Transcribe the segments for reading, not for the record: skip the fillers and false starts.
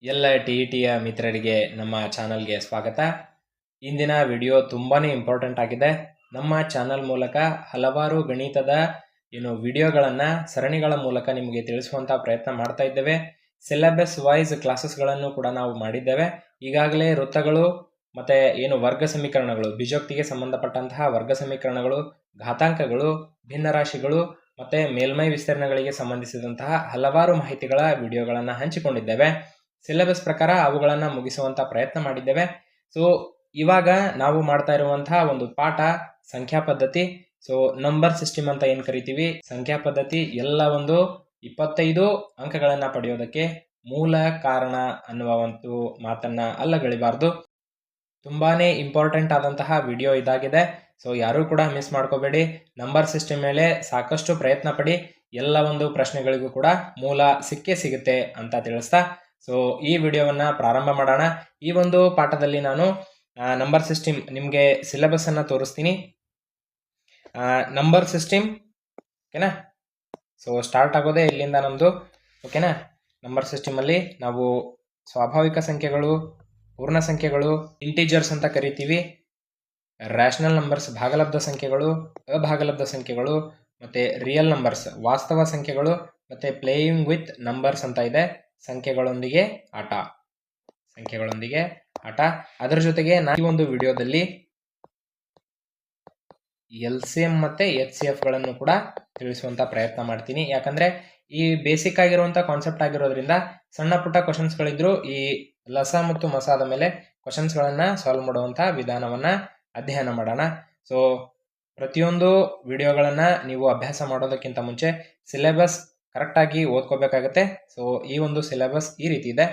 ಎಲ್ಲ ಟಿ.ಇ.ಟಿಯ ಮಿತ್ರರಿಗೆ ನಮ್ಮ ಚಾನಲ್ಗೆ ಸ್ವಾಗತ. ಇಂದಿನ ವಿಡಿಯೋ ತುಂಬಾ ಇಂಪಾರ್ಟೆಂಟ್ ಆಗಿದೆ. ನಮ್ಮ ಚಾನಲ್ ಮೂಲಕ ಹಲವಾರು ಗಣಿತದ ವಿಡಿಯೋಗಳನ್ನು ಸರಣಿಗಳ ಮೂಲಕ ನಿಮಗೆ ತಿಳಿಸುವಂಥ ಪ್ರಯತ್ನ ಮಾಡ್ತಾ ಇದ್ದೇವೆ. ಸಿಲೆಬಸ್ ವೈಸ್ ಕ್ಲಾಸಸ್ಗಳನ್ನು ಕೂಡ ನಾವು ಮಾಡಿದ್ದೇವೆ. ಈಗಾಗಲೇ ವೃತ್ತಗಳು ಮತ್ತು ವರ್ಗ ಸಮೀಕರಣಗಳು, ಬೀಜೋಕ್ತಿಗೆ ಸಂಬಂಧಪಟ್ಟಂತಹ ವರ್ಗ ಸಮೀಕರಣಗಳು, ಘಾತಾಂಕಗಳು, ಭಿನ್ನರಾಶಿಗಳು ಮತ್ತು ಮೇಲ್ಮೈ ವಿಸ್ತೀರ್ಣಗಳಿಗೆ ಸಂಬಂಧಿಸಿದಂತಹ ಹಲವಾರು ಮಾಹಿತಿಗಳ ವಿಡಿಯೋಗಳನ್ನು ಹಂಚಿಕೊಂಡಿದ್ದೇವೆ. ಸಿಲೆಬಸ್ ಪ್ರಕಾರ ಅವುಗಳನ್ನು ಮುಗಿಸುವಂಥ ಪ್ರಯತ್ನ ಮಾಡಿದ್ದೇವೆ. ಸೊ ಇವಾಗ ನಾವು ಮಾಡ್ತಾ ಇರುವಂತಹ ಒಂದು ಪಾಠ ಸಂಖ್ಯಾ ಪದ್ಧತಿ. ಸೊ ನಂಬರ್ ಸಿಸ್ಟಮ್ ಅಂತ ಏನು ಕರಿತೀವಿ, ಸಂಖ್ಯಾ ಪದ್ಧತಿ ಎಲ್ಲ 25 ಅಂಕಗಳನ್ನು ಪಡೆಯೋದಕ್ಕೆ ಮೂಲ ಕಾರಣ ಅನ್ನುವ ಒಂದು ಮಾತನ್ನ ಅಲ್ಲಗಳಿಬಾರ್ದು. ತುಂಬಾನೇ ಇಂಪಾರ್ಟೆಂಟ್ ಆದಂತಹ ವಿಡಿಯೋ ಇದಾಗಿದೆ. ಸೊ ಯಾರೂ ಕೂಡ ಮಿಸ್ ಮಾಡ್ಕೋಬೇಡಿ. ನಂಬರ್ ಸಿಸ್ಟಮ್ ಮೇಲೆ ಸಾಕಷ್ಟು ಪ್ರಯತ್ನ ಪಡಿ. ಎಲ್ಲ ಪ್ರಶ್ನೆಗಳಿಗೂ ಕೂಡ ಮೂಲ ಸಿಕ್ಕೇ ಸಿಗುತ್ತೆ ಅಂತ ತಿಳಿಸ್ತಾ ಸೊ ಈ ವಿಡಿಯೋವನ್ನ ಪ್ರಾರಂಭ ಮಾಡೋಣ. ಈ ಒಂದು ಪಾಠದಲ್ಲಿ ನಾನು ನಂಬರ್ ಸಿಸ್ಟಮ್ ನಿಮಗೆ ಸಿಲೆಬಸ್ ಅನ್ನ ತೋರಿಸ್ತೀನಿ. ನಂಬರ್ ಸಿಸ್ಟಮ್ ಓಕೆನಾ. ಸೊ ಸ್ಟಾರ್ಟ್ ಆಗೋದೇ ಇಲ್ಲಿಂದ ನಮ್ದು ಓಕೆನಾ. ನಂಬರ್ ಸಿಸ್ಟಮ್ ಅಲ್ಲಿ ನಾವು ಸ್ವಾಭಾವಿಕ ಸಂಖ್ಯೆಗಳು, ಪೂರ್ಣ ಸಂಖ್ಯೆಗಳು, ಇಂಟಿಜರ್ಸ್ ಅಂತ ಕರಿತೀವಿ, ರ್ಯಾಷನಲ್ ನಂಬರ್ಸ್ ಭಾಗಲಬ್ಧ ಸಂಖ್ಯೆಗಳು, ಅಭಾಗಲಬ್ಧ ಸಂಖ್ಯೆಗಳು, ಮತ್ತೆ ರಿಯಲ್ ನಂಬರ್ಸ್ ವಾಸ್ತವ ಸಂಖ್ಯೆಗಳು, ಮತ್ತೆ ಪ್ಲೇಯಿಂಗ್ ವಿತ್ ನಂಬರ್ಸ್ ಅಂತ ಇದೆ, ಸಂಖ್ಯೆಗಳೊಂದಿಗೆ ಆಟ. ಅದರ ಜೊತೆಗೆ ನಾನು ಈ ಒಂದು ವಿಡಿಯೋದಲ್ಲಿ LCM ಮತ್ತೆ HCF ಗಳನ್ನು ಕೂಡ ತಿಳಿಸುವಂತ ಪ್ರಯತ್ನ ಮಾಡ್ತೀನಿ. ಯಾಕಂದ್ರೆ ಈ ಬೇಸಿಕ್ ಆಗಿರುವಂತ ಕಾನ್ಸೆಪ್ಟ್ ಆಗಿರೋದ್ರಿಂದ ಸಣ್ಣ ಪುಟ್ಟ ಕ್ವಶನ್ಸ್ ಗಳಿದ್ರು ಈ ಲಸ ಮತ್ತು ಮಸಾದ ಮೇಲೆ ಕ್ವಶನ್ಸ್ ಗಳನ್ನ ಸಾಲ್ವ್ ಮಾಡುವಂತ ವಿಧಾನವನ್ನ ಅಧ್ಯಯನ ಮಾಡೋಣ. ಸೊ ಪ್ರತಿಯೊಂದು ವಿಡಿಯೋಗಳನ್ನ ನೀವು ಅಭ್ಯಾಸ ಮಾಡೋದಕ್ಕಿಂತ ಮುಂಚೆ ಸಿಲೆಬಸ್ ಕರೆಕ್ಟ್ ಆಗಿ ಓದ್ಕೋಬೇಕಾಗತ್ತೆ. ಸೊ ಈ ಒಂದು ಸಿಲೆಬಸ್ ಈ ರೀತಿ ಇದೆ.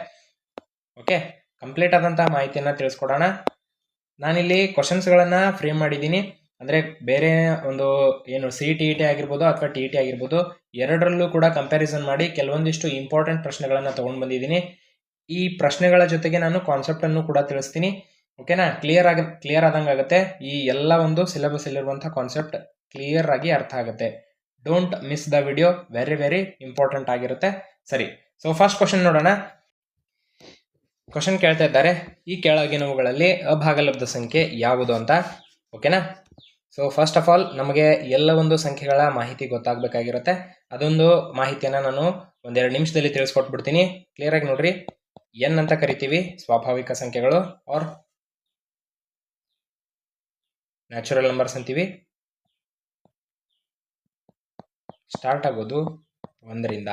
ಓಕೆ, ಕಂಪ್ಲೀಟ್ ಆದಂತಹ ಮಾಹಿತಿಯನ್ನ ತಿಳಿಸ್ಕೊಡೋಣ. ನಾನಿಲ್ಲಿ ಕ್ವಶನ್ಸ್ ಗಳನ್ನ ಫ್ರೇಮ್ ಮಾಡಿದ್ದೀನಿ. ಅಂದ್ರೆ ಬೇರೆ ಒಂದು CTET ಆಗಿರ್ಬೋದು ಅಥವಾ TET ಆಗಿರ್ಬೋದು, ಎರಡರಲ್ಲೂ ಕೂಡ ಕಂಪ್ಯಾರಿಸನ್ ಮಾಡಿ ಕೆಲವೊಂದಿಷ್ಟು ಇಂಪಾರ್ಟೆಂಟ್ ಪ್ರಶ್ನೆಗಳನ್ನ ತಗೊಂಡ್ ಬಂದಿದ್ದೀನಿ. ಈ ಪ್ರಶ್ನೆಗಳ ಜೊತೆಗೆ ನಾನು ಕಾನ್ಸೆಪ್ಟ್ ಅನ್ನು ಕೂಡ ತಿಳಿಸ್ತೀನಿ. ಓಕೆನಾ. ಕ್ಲಿಯರ್ ಆದಂಗಾಗತ್ತೆ. ಈ ಎಲ್ಲ ಸಿಲೆಬಸ್ ಅಲ್ಲಿರುವಂತಹ ಕಾನ್ಸೆಪ್ಟ್ ಕ್ಲಿಯರ್ ಆಗಿ ಅರ್ಥ ಆಗುತ್ತೆ. Don't miss the video, very very important ಆಗಿರುತ್ತೆ. ಸರಿ, ಸೊ ಫಸ್ಟ್ ಕ್ವಶನ್ ನೋಡೋಣ. ಕ್ವಶನ್ ಕೇಳ್ತಾ ಇದ್ದಾರೆ, ಈ ಕೆಳಗಿನವುಗಳಲ್ಲಿ ಅಭಾಗಲಬ್ಧ ಸಂಖ್ಯೆ ಯಾವುದು ಅಂತ. ಓಕೆನಾ. ಸೊ ಫಸ್ಟ್ ಆಫ್ ಆಲ್ ನಮಗೆ ಎಲ್ಲ ಸಂಖ್ಯೆಗಳ ಮಾಹಿತಿ ಗೊತ್ತಾಗಬೇಕಾಗಿರುತ್ತೆ. ಅದೊಂದು ಮಾಹಿತಿಯನ್ನ ನಾನು 1-2 ನಿಮಿಷದಲ್ಲಿ ತಿಳಿಸ್ಕೊಟ್ಬಿಡ್ತೀನಿ. ಕ್ಲಿಯರ್ ಆಗಿ ನೋಡ್ರಿ. ಎನ್ ಅಂತ ಕರಿತೀವಿ ಸ್ವಾಭಾವಿಕ ಸಂಖ್ಯೆಗಳು ಆರ್ ನ್ಯಾಚುರಲ್ ನಂಬರ್ಸ್ ಅಂತೀವಿ. ಸ್ಟಾರ್ಟ್ ಆಗೋದು 1ರಿಂದ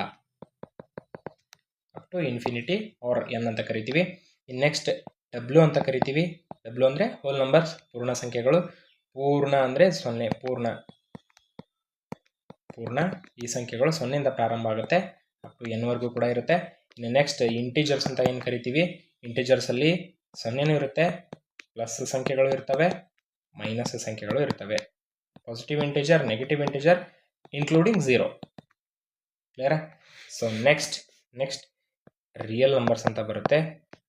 up to infinity are n ಅಂತ ಕರಿತೀವಿ. ನೆಕ್ಸ್ಟ್ ಡಬ್ಲ್ಯೂ ಅಂತ ಕರಿತೀವಿ. ಡಬ್ಲ್ಯೂ ಅಂದ್ರೆ ಹೋಲ್ ನಂಬರ್ಸ್, ಪೂರ್ಣ ಸಂಖ್ಯೆಗಳು. ಪೂರ್ಣ ಅಂದ್ರೆ 0, ಪೂರ್ಣ ಈ ಸಂಖ್ಯೆಗಳು 0ಯಿಂದ ಪ್ರಾರಂಭ ಆಗುತ್ತೆ, ಅಪ್ ಟು ಎನ್ ವರ್ಗೂ ಕೂಡ ಇರುತ್ತೆ. ಇನ್ನು ನೆಕ್ಸ್ಟ್ ಇಂಟಿಜರ್ಸ್ ಅಂತ ಏನು ಕರಿತೀವಿ. ಇಂಟಿಜರ್ಸ್ ಅಲ್ಲಿ 0ನೂ ಇರುತ್ತೆ, ಪ್ಲಸ್ ಸಂಖ್ಯೆಗಳು ಇರ್ತವೆ, ಮೈನಸ್ ಸಂಖ್ಯೆಗಳು ಇರ್ತವೆ. Positive integer, negative integer including 0. Clear. So next real numbers ಅಂತ ಬರುತ್ತೆ.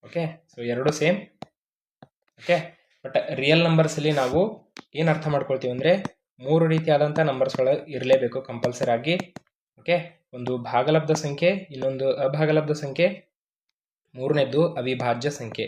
ಓಕೆ, ಸೊ ಎರಡು same. Okay, but real numbers ಅಲ್ಲಿ ನಾವು ಏನು ಅರ್ಥ ಮಾಡ್ಕೊಳ್ತೀವಿ ಅಂದ್ರೆ 3 ರೀತಿಯಾದಂಥ ನಂಬರ್ಸ್ಗಳು ಇರಲೇಬೇಕು ಕಂಪಲ್ಸರಿ ಆಗಿ. ಓಕೆ, ಒಂದು ಭಾಗಲಬ್ಧ ಸಂಖ್ಯೆ, ಇನ್ನೊಂದು ಅಭಾಗಲಬ್ಧ ಸಂಖ್ಯೆ, ಮೂರನೇದ್ದು ಅವಿಭಾಜ್ಯ ಸಂಖ್ಯೆ.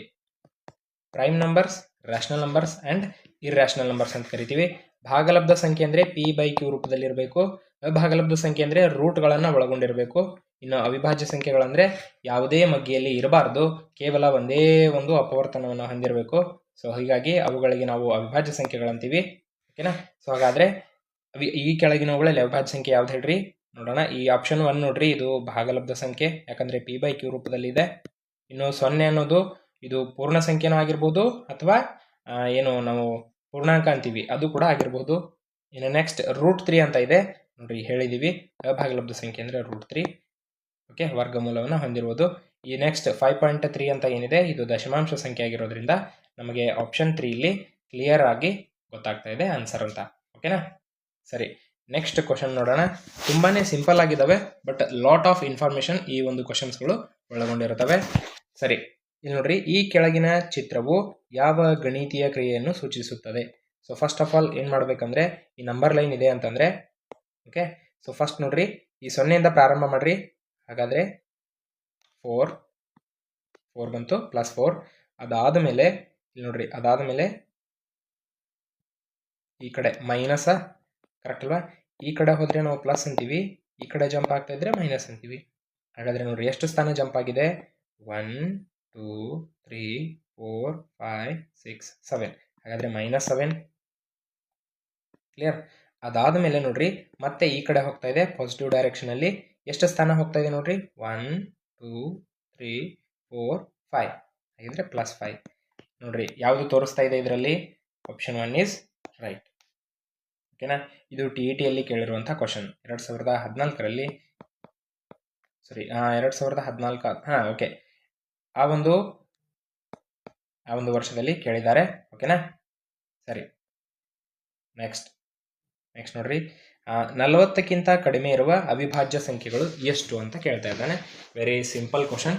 Prime numbers, rational numbers and irrational numbers ಅಂತ ಕರಿತೀವಿ. ಭಾಗಲಬ್ಧ ಸಂಖ್ಯೆ ಅಂದ್ರೆ P/Q ರೂಪದಲ್ಲಿ ಇರಬೇಕು. ಅಭಾಗಲಬ್ಧ ಸಂಖ್ಯೆ ಅಂದ್ರೆ ರೂಟ್ಗಳನ್ನು ಒಳಗೊಂಡಿರಬೇಕು. ಇನ್ನು ಅವಿಭಾಜ್ಯ ಸಂಖ್ಯೆಗಳಂದ್ರೆ ಯಾವುದೇ ಮಗ್ಗಿಯಲ್ಲಿ ಇರಬಾರ್ದು, ಕೇವಲ ಒಂದೇ ಒಂದು ಅಪವರ್ತನವನ್ನು ಹೊಂದಿರಬೇಕು. ಸೊ ಹೀಗಾಗಿ ಅವುಗಳಿಗೆ ನಾವು ಅವಿಭಾಜ್ಯ ಸಂಖ್ಯೆಗಳಂತೀವಿ. ಓಕೆನಾ. ಸೊ ಹಾಗಾದ್ರೆ ಈ ಕೆಳಗಿನವುಗಳಲ್ಲಿ ಅವಿಭಾಜ್ಯ ಸಂಖ್ಯೆ ಯಾವ್ದು ಹೇಳ್ರಿ ನೋಡೋಣ. ಈ ಆಪ್ಷನ್ 1 ನೋಡ್ರಿ, ಇದು ಭಾಗಲಬ್ಧ ಸಂಖ್ಯೆ, ಯಾಕಂದ್ರೆ P/Q ರೂಪದಲ್ಲಿ ಇದೆ. ಇನ್ನು 0 ಅನ್ನೋದು ಇದು ಪೂರ್ಣ ಸಂಖ್ಯೆನೂ ಆಗಿರ್ಬೋದು ಅಥವಾ ನಾವು ಪೂರ್ಣಾಂಕ ಅಂತೀವಿ ಅದು ಕೂಡ ಆಗಿರ್ಬೋದು. ಇನ್ನು ನೆಕ್ಸ್ಟ್ √3 ಅಂತ ಇದೆ ನೋಡ್ರಿ, ಹೇಳಿದೀವಿ ಅಭಾಗಲಬ್ಧ ಸಂಖ್ಯೆ ಅಂದ್ರೆ √3. ಓಕೆ, ವರ್ಗಮೂಲವನ್ನು ಹೊಂದಿರುವುದು. ಈ ನೆಕ್ಸ್ಟ್ 5.3 ಅಂತ ಏನಿದೆ, ಇದು ದಶಮಾಂಶ ಸಂಖ್ಯೆ ಆಗಿರೋದ್ರಿಂದ ನಮಗೆ ಆಪ್ಷನ್ 3 ಇಲ್ಲಿ ಕ್ಲಿಯರ್ ಆಗಿ ಗೊತ್ತಾಗ್ತಾ ಇದೆ ಆನ್ಸರ್ ಅಂತ. ಓಕೆನಾ. ಸರಿ, ನೆಕ್ಸ್ಟ್ ಕ್ವಶನ್ ನೋಡೋಣ. ತುಂಬಾನೇ ಸಿಂಪಲ್ ಆಗಿದ್ದಾವೆ, ಬಟ್ ಲಾಟ್ ಆಫ್ ಇನ್ಫಾರ್ಮೇಶನ್ ಈ ಒಂದು ಕ್ವಶನ್ಸ್ಗಳು ಒಳಗೊಂಡಿರುತ್ತವೆ. ಸರಿ, ಇಲ್ಲಿ ನೋಡ್ರಿ, ಈ ಕೆಳಗಿನ ಚಿತ್ರವು ಯಾವ ಗಣಿತೀಯ ಕ್ರಿಯೆಯನ್ನು ಸೂಚಿಸುತ್ತದೆ. ಸೊ ಫಸ್ಟ್ ಆಫ್ ಆಲ್ ಏನ್ ಮಾಡ್ಬೇಕಂದ್ರೆ, ಈ ನಂಬರ್ ಲೈನ್ ಇದೆ ಅಂತಂದ್ರೆ, ಓಕೆ, ಸೊ ಫಸ್ಟ್ ನೋಡ್ರಿ, ಈ 0ಯಿಂದ ಪ್ರಾರಂಭ ಮಾಡ್ರಿ. ಹಾಗಾದ್ರೆ 4, 4 ಬಂತು +4. ಅದಾದ ಮೇಲೆ ಇಲ್ಲಿ ನೋಡ್ರಿ, ಅದಾದ ಮೇಲೆ ಈ ಕಡೆ ಮೈನಸ್, ಕರೆಕ್ಟ್ ಅಲ್ವಾ? ಈ ಕಡೆ ಹೋದರೆ ನಾವು ಪ್ಲಸ್ ಅಂತೀವಿ, ಈ ಕಡೆ ಜಂಪ್ ಆಗ್ತಾ ಇದ್ರೆ ಮೈನಸ್ ಅಂತೀವಿ. ಹಾಗಾದರೆ ನೋಡ್ರಿ ಎಷ್ಟು ಸ್ಥಾನ ಜಂಪ್ ಆಗಿದೆ? 1 2 3 4 5 6 7. ಹಾಗಾದರೆ -7. ಕ್ಲಿಯರ್? ಅದಾದ ಮೇಲೆ ನೋಡ್ರಿ ಮತ್ತೆ ಈ ಕಡೆ ಹೋಗ್ತಾ ಇದೆ ಪಾಸಿಟಿವ್ ಡೈರೆಕ್ಷನಲ್ಲಿ. ಎಷ್ಟು ಸ್ಥಾನ ಹೋಗ್ತಾ ಇದೆ ನೋಡ್ರಿ? 1 2 3 4 5. ಹಾಗಿದ್ರೆ +5. ನೋಡ್ರಿ ಯಾವುದು ತೋರಿಸ್ತಾ ಇದೆ ಇದರಲ್ಲಿ? Option 1 is right. ಓಕೆನಾ? ಇದು TETಯಲ್ಲಿ ಕೇಳಿರುವಂಥ ಕ್ವಶನ್ 2014ರಲ್ಲಿ, ಸಾರಿ 2014, ಓಕೆ, ಆ ಒಂದು ವರ್ಷದಲ್ಲಿ ಕೇಳಿದ್ದಾರೆ. ಓಕೆನಾ? ಸರಿ, ನೆಕ್ಸ್ಟ್ ನೋಡ್ರಿ, 40ಕ್ಕಿಂತ ಕಡಿಮೆ ಇರುವ ಅವಿಭಾಜ್ಯ ಸಂಖ್ಯೆಗಳು ಎಷ್ಟು ಅಂತ ಕೇಳ್ತಾ ಇದ್ದಾನೆ. Very simple question.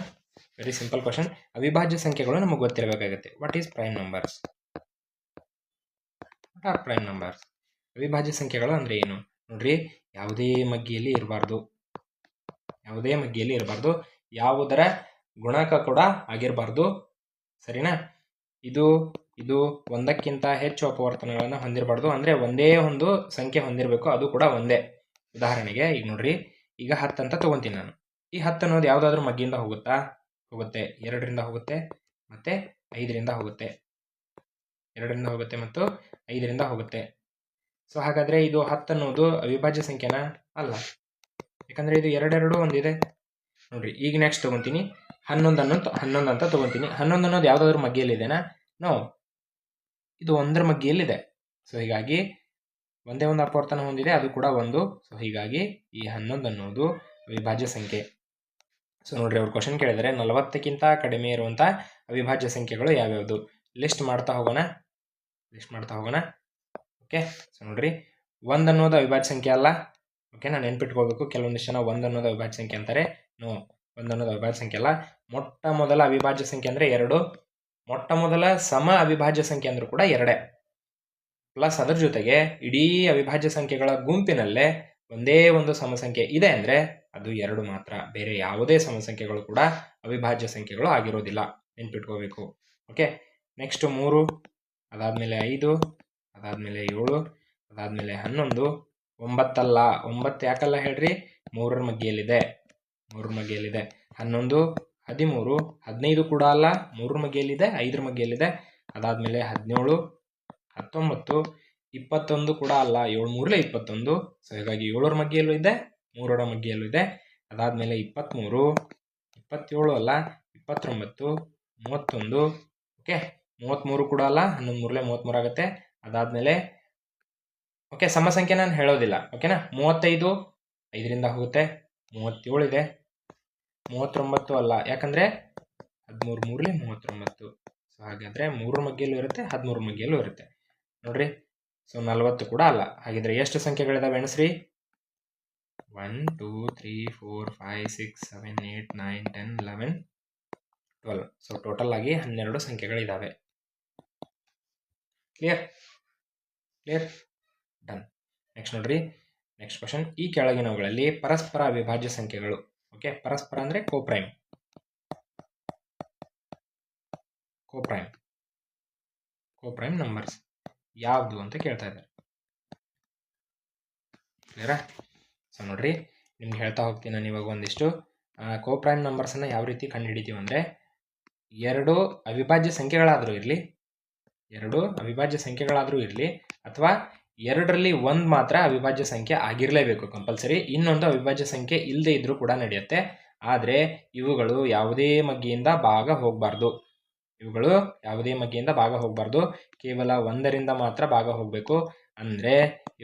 ಅವಿಭಾಜ್ಯ ಸಂಖ್ಯೆಗಳು ನಮಗೆ ಗೊತ್ತಿರಬೇಕಾಗುತ್ತೆ. What is prime numbers? What are prime numbers? ಅವಿಭಾಜ್ಯ ಸಂಖ್ಯೆಗಳು ಅಂದರೆ ಏನು? ನೋಡ್ರಿ, ಯಾವುದೇ ಮಗ್ಗಿಯಲ್ಲಿ ಇರಬಾರ್ದು, ಯಾವುದರ ಗುಣಕ ಕೂಡ ಆಗಿರಬಾರ್ದು. ಸರಿನಾ? ಇದು ಒಂದಕ್ಕಿಂತ ಹೆಚ್ಚು ಅಪವರ್ತನಗಳನ್ನು ಹೊಂದಿರಬಾರ್ದು. ಅಂದರೆ ಒಂದೇ ಒಂದು ಸಂಖ್ಯೆ ಹೊಂದಿರಬೇಕು, ಅದು ಕೂಡ ಒಂದೇ. ಉದಾಹರಣೆಗೆ ಈಗ ನೋಡ್ರಿ, ಈಗ 10 ಅಂತ ತಗೊಂತೀನಿ ನಾನು. ಈ 10 ಅನ್ನೋದು ಯಾವುದಾದ್ರೂ ಮಗ್ಗಿಂದ ಹೋಗುತ್ತಾ? ಹೋಗುತ್ತೆ. 2ರಿಂದ ಹೋಗುತ್ತೆ ಮತ್ತು 5ರಿಂದ ಹೋಗುತ್ತೆ. 2ರಿಂದ ಹೋಗುತ್ತೆ ಮತ್ತು 5ರಿಂದ ಹೋಗುತ್ತೆ. ಸೊ ಹಾಗಾದರೆ ಇದು 10 ಅನ್ನೋದು ಅವಿಭಾಜ್ಯ ಸಂಖ್ಯೆನಾ? ಅಲ್ಲ, ಯಾಕಂದರೆ ಇದು 2 ಒಂದಿದೆ. ನೋಡ್ರಿ, ಈಗ ನೆಕ್ಸ್ಟ್ ತೊಗೊತೀನಿ 11 ಅಂತ ತೊಗೊತೀನಿ. 11 ಅನ್ನೋದು ಯಾವುದಾದ್ರೂ ಮಗ್ಗಿಯಲ್ಲಿದೆನಾ? ನೋ, ಇದು 1ರ ಮಗ್ಗಿಯಲ್ಲಿದೆ. ಸೊ ಹೀಗಾಗಿ ಒಂದೇ ಒಂದು ಅಪವರ್ತನ ಹೊಂದಿದೆ, ಅದು ಕೂಡ 1. ಸೊ ಹೀಗಾಗಿ ಈ 11 ಅನ್ನೋದು ಅವಿಭಾಜ್ಯ ಸಂಖ್ಯೆ. ಸೊ ನೋಡ್ರಿ, ಅವ್ರು ಕ್ವಶನ್ ಕೇಳಿದರೆ 40ಕ್ಕಿಂತ ಕಡಿಮೆ ಇರುವಂಥ ಅವಿಭಾಜ್ಯ ಸಂಖ್ಯೆಗಳು ಯಾವ್ಯಾವುದು? ಲಿಸ್ಟ್ ಮಾಡ್ತಾ ಹೋಗೋಣ. ಓಕೆ, ಸೊ ನೋಡ್ರಿ, 1 ಅನ್ನೋದು ಅವಿಭಾಜ್ಯ ಸಂಖ್ಯೆ ಅಲ್ಲ. ಓಕೆ, ನಾನು ನೆನ್ಪಿಟ್ಕೋಬೇಕು. ಕೆಲವೊಂದಿಷ್ಟು ಜನ 1 ಅನ್ನೋದು ಅವಿಭಾಜ್ಯ ಸಂಖ್ಯೆ ಅಂತಾರೆ. ನೋ, 1 ಅನ್ನೋದು ಅವಿಭಾಜ್ಯ ಸಂಖ್ಯೆ ಅಲ್ಲ. ಮೊಟ್ಟ ಮೊದಲ ಅವಿಭಾಜ್ಯ ಸಂಖ್ಯೆ ಅಂದರೆ 2. ಮೊಟ್ಟ ಮೊದಲ ಸಮ ಅವಿಭಾಜ್ಯ ಸಂಖ್ಯೆ ಅಂದರೂ ಕೂಡ 2. ಪ್ಲಸ್ ಅದರ ಜೊತೆಗೆ ಇಡೀ ಅವಿಭಾಜ್ಯ ಸಂಖ್ಯೆಗಳ ಗುಂಪಿನಲ್ಲೇ ಒಂದೇ ಒಂದು ಸಮಸಂಖ್ಯೆ ಇದೆ ಅಂದರೆ ಅದು 2 ಮಾತ್ರ. ಬೇರೆ ಯಾವುದೇ ಸಮಸಂಖ್ಯೆಗಳು ಕೂಡ ಅವಿಭಾಜ್ಯ ಸಂಖ್ಯೆಗಳು ಆಗಿರೋದಿಲ್ಲ. ನೆನ್ಪಿಟ್ಕೋಬೇಕು. ಓಕೆ, ನೆಕ್ಸ್ಟ್ 3, ಅದಾದಮೇಲೆ 5, ಅದಾದಮೇಲೆ 7, ಅದಾದಮೇಲೆ 11. 9 ಅಲ್ಲ. 9 ಯಾಕಲ್ಲ ಹೇಳ್ರಿ? 3ರ ಮಗ್ಗಿಯಲ್ಲಿದೆ. 11, 13, 15 ಕೂಡ ಅಲ್ಲ, 3ರ ಮಗ್ಗಿಯಲ್ಲಿದೆ, 5ರ ಮಗ್ಗಿಯಲ್ಲಿದೆ. ಅದಾದಮೇಲೆ 17, 19, 21 ಕೂಡ ಅಲ್ಲ, 7 3 21. ಸೊ ಹೀಗಾಗಿ 7ರ ಮಗ್ಗಿಯಲ್ಲೂ ಇದೆ, 3ರ ಮಗ್ಗಿಯಲ್ಲೂ ಇದೆ. ಅದಾದಮೇಲೆ 23, 27 ಅಲ್ಲ, 29, 31. ಓಕೆ, 33 ಕೂಡ ಅಲ್ಲ, 11 3 33 ಆಗುತ್ತೆ. ಅದಾದಮೇಲೆ ಓಕೆ, ಸಮಸಂಖ್ಯೆ ನಾನು ಹೇಳೋದಿಲ್ಲ. ಓಕೆನಾ? 35 5ರಿಂದ ಹೋಗುತ್ತೆ. 37 ಇದೆ. 39 ಅಲ್ಲ, ಯಾಕಂದರೆ 13 3 39. ಸೊ ಹಾಗಾದರೆ 3ರ ಮಗ್ಗಿಯಲ್ಲೂ ಇರುತ್ತೆ, 13ರ ಮಗ್ಗಿಯಲ್ಲೂ ಇರುತ್ತೆ. ನೋಡ್ರಿ, ಸೊ 40 ಕೂಡ ಅಲ್ಲ. ಹಾಗಿದ್ರೆ ಎಷ್ಟು ಸಂಖ್ಯೆಗಳಿದಾವೆ ಎಣಿಸ್ರಿ? 1 2 3 4 5 6 7 8 9 10 11 12. ಸೊ ಟೋಟಲ್ ಆಗಿ 12 ಸಂಖ್ಯೆಗಳಿದ್ದಾವೆ. ಕ್ಲಿಯರ್? ಡನ್. ನೆಕ್ಸ್ಟ್ ನೋಡ್ರಿ, ನೆಕ್ಸ್ಟ್ ಕ್ವಶನ್. ಈ ಕೆಳಗಿನವುಗಳಲ್ಲಿ ಪರಸ್ಪರ ಅವಿಭಾಜ್ಯ ಸಂಖ್ಯೆಗಳು, ಓಕೆ, ಪರಸ್ಪರ ಅಂದರೆ ಕೋಪ್ರೈಮ್ ನಂಬರ್ಸ್ ಯಾವುದು ಅಂತ ಕೇಳ್ತಾ ಇದ್ದಾರೆ. ಕ್ಲಿಯರಾ? ಸೊ ನೋಡ್ರಿ, ನಿಮ್ಗೆ ಹೇಳ್ತಾ ಹೋಗ್ತೀನಿ ನಾನು ಇವಾಗ ಒಂದಿಷ್ಟು. ಕೋಪ್ರೈಮ್ ನಂಬರ್ಸನ್ನು ಯಾವ ರೀತಿ ಕಂಡುಹಿಡಿತೀವಿ ಅಂದರೆ, 2 ಅವಿಭಾಜ್ಯ ಸಂಖ್ಯೆಗಳಾದರೂ ಇರಲಿ, ಅಥವಾ 2ರಲ್ಲಿ 1 ಮಾತ್ರ ಅವಿಭಾಜ್ಯ ಸಂಖ್ಯೆ ಆಗಿರಲೇಬೇಕು ಕಂಪಲ್ಸರಿ. ಇನ್ನೊಂದು ಅವಿಭಾಜ್ಯ ಸಂಖ್ಯೆ ಇಲ್ಲದೆ ಇದ್ರೂ ಕೂಡ ನಡೆಯುತ್ತೆ. ಆದರೆ ಇವುಗಳು ಯಾವುದೇ ಮಗ್ಗಿಯಿಂದ ಭಾಗ ಹೋಗಬಾರ್ದು. ಕೇವಲ 1ರಿಂದ ಮಾತ್ರ ಭಾಗ ಹೋಗಬೇಕು. ಅಂದರೆ